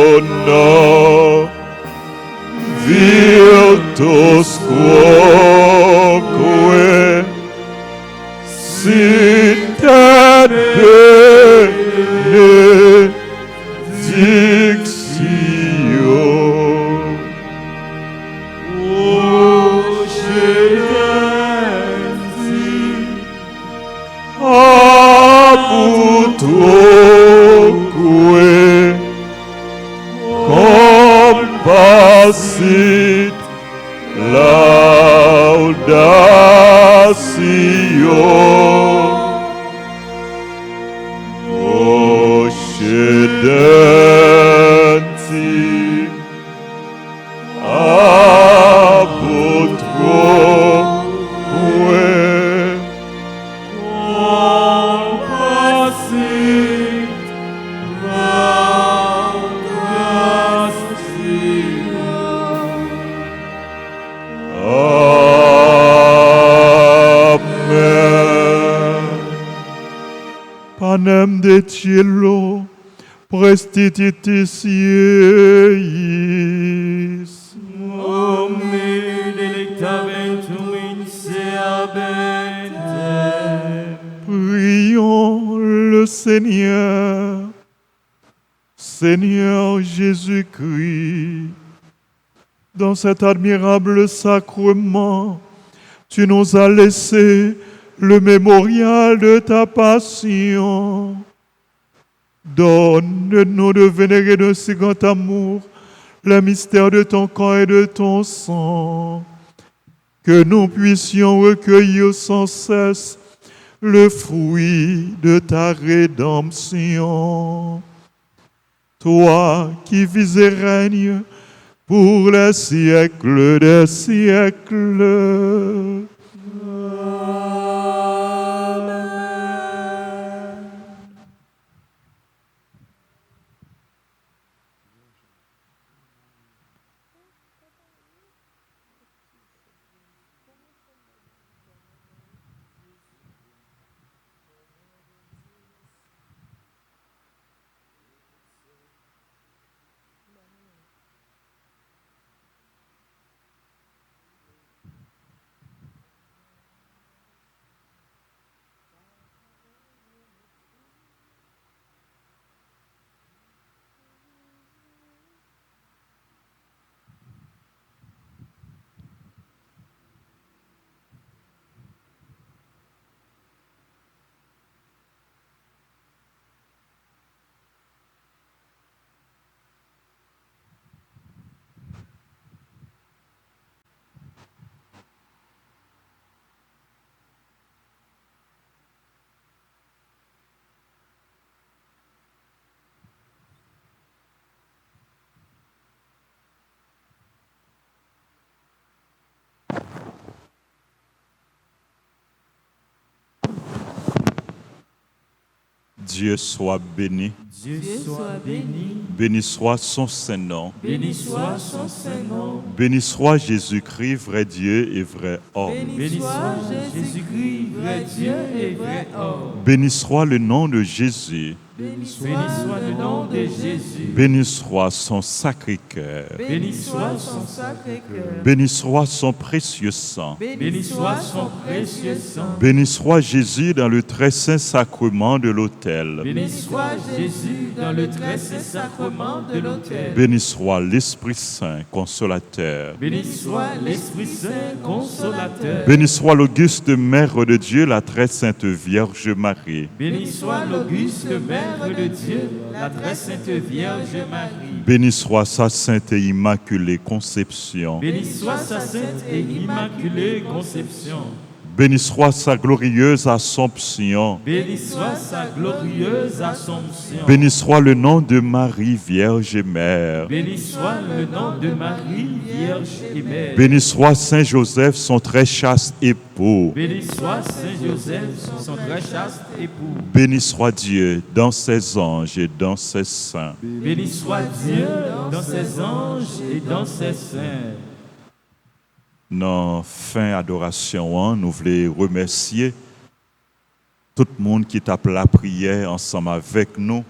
honor virtus quoque sitat benedictio abutroque compassit laudatio occidenti abutroque compassit Amen. Panem de cielo, prestititis iis. Omne delectaventum in seabentem. Prions le Seigneur. Seigneur Jésus-Christ, dans cet admirable sacrement, tu nous as laissé le mémorial de ta passion. Donne-nous de vénérer de si grand amour le mystère de ton corps et de ton sang, que nous puissions recueillir sans cesse le fruit de ta rédemption. Toi qui vis et règnes pour les siècles des siècles. Dieu soit béni. Dieu soit béni. Béni soit son Saint-Nom. Béni soit son Saint-Nom. Béni soit Jésus-Christ, vrai Dieu et vrai homme. Béni soit Jésus-Christ, vrai Dieu et vrai homme. Béni soit le nom de Jésus. Béni soit le nom de Jésus. Béni soit son sacré-cœur. Béni soit son Sacré-Cœur. Béni soit son précieux sang. Béni soit son précieux sang. Béni soit Jésus dans le très saint sacrement de l'autel. Béni soit Jésus dans le très saint sacrement de l'autel. Béni soit l'Esprit Saint, consolateur. Béni soit l'Esprit Saint, consolateur. Béni soit l'auguste Mère de Dieu, la très sainte Vierge Marie. Béni soit l'auguste Mère de Dieu, la très sainte Vierge Marie. Béni soit sa sainte et immaculée conception. Béni soit sa sainte et immaculée conception. Béni soit sa glorieuse Assomption. Béni soit sa glorieuse Assomption. Béni soit le nom de Marie, Vierge et Mère. Béni soit le nom de Marie, Vierge et Mère. Béni soit Saint Joseph, son très chaste époux. Béni soit Saint Joseph, son très chaste époux. Béni soit Dieu dans ses anges et dans ses saints. Béni soit Dieu dans ses anges et dans ses saints. Dans fin adoration, nous voulons remercier tout le monde qui tape la prière ensemble avec nous.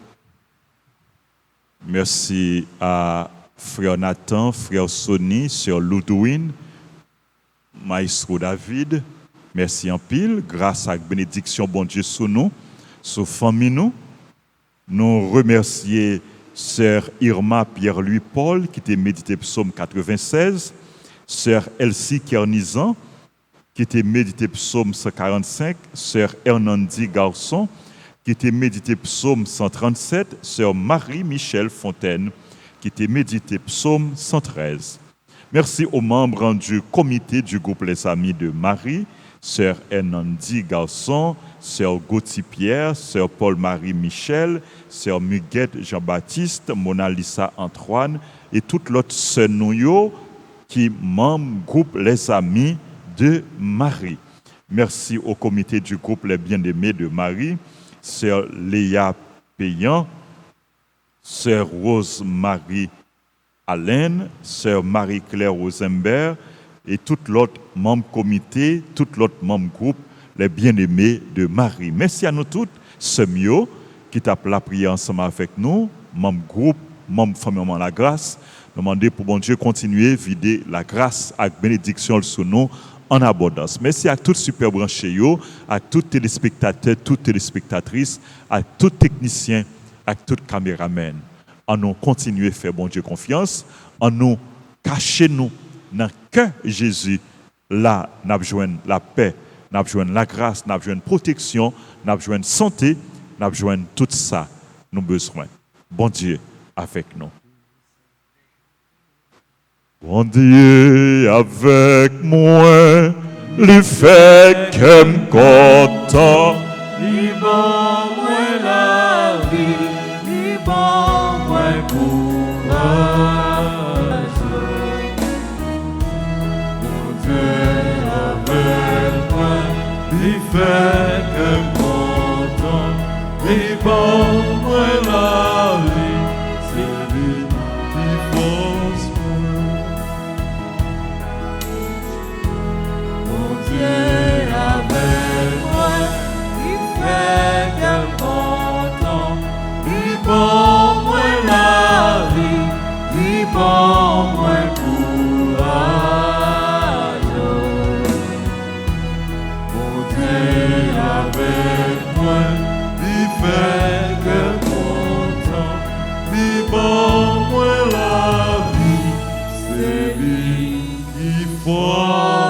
Merci à frère Nathan, frère Sonny, sœur Ludwin, maestro David. Merci en pile. Grâce à la bénédiction, bon Dieu, sur nous, sur famille nous. Nous remercions sœur Irma Pierre-Louis Paul qui était médité psaume 96. Sœur Elsie Kernizan, qui était médité psaume 145, Sœur Hernandi Garçon, qui était médité psaume 137, Sœur Marie-Michel Fontaine, qui était médité psaume 113. Merci aux membres du comité du groupe Les Amis de Marie, Sœur Hernandi Garçon, Sœur Gauthier Pierre, Sœur Paul-Marie Michel, Sœur Muguette Jean-Baptiste, Mona Lisa Antoine et toutes l'autre sœurs nous qui membre groupe Les Amis de Marie. Merci au comité du groupe Les Bien-Aimés de Marie, Sœur Léa Payan, Sœur Rose-Marie Alain, Sœur Marie-Claire Rosenberg et tout l'autre membre comité, tout l'autre membre groupe Les Bien-Aimés de Marie. Merci à nous toutes, Semio, qui t'a la prière ensemble avec nous, membre groupe, membre famille la grâce. Demander pour bon Dieu continuer à vider la grâce et la bénédiction sur nous en abondance. Merci à tous les super branchés, à tous les téléspectateurs, toutes les téléspectatrices, à tous les techniciens, à tous les caméramens. En nous continuer à faire bon Dieu confiance, en nous cacher nous dans que Jésus, là, nous avons besoin de la paix, nous avons besoin de la grâce, nous avons besoin de protection, nous avons besoin de santé, nous avons besoin de tout ça, nous avons besoin. Bon Dieu avec nous. Bon Dieu avec moi, le fait que me content. Liban moi la vie, liban moi courage. Bon Dieu avec moi, le fait que me content. Liban moi la vie, c'est lui qui force. Avec moi, il fait qu'elle content, il bon moi la vie, il bon moi courage. Mon Dieu avec moi, il fait qu'elle content, il bon moi la vie, c'est lui qui voit.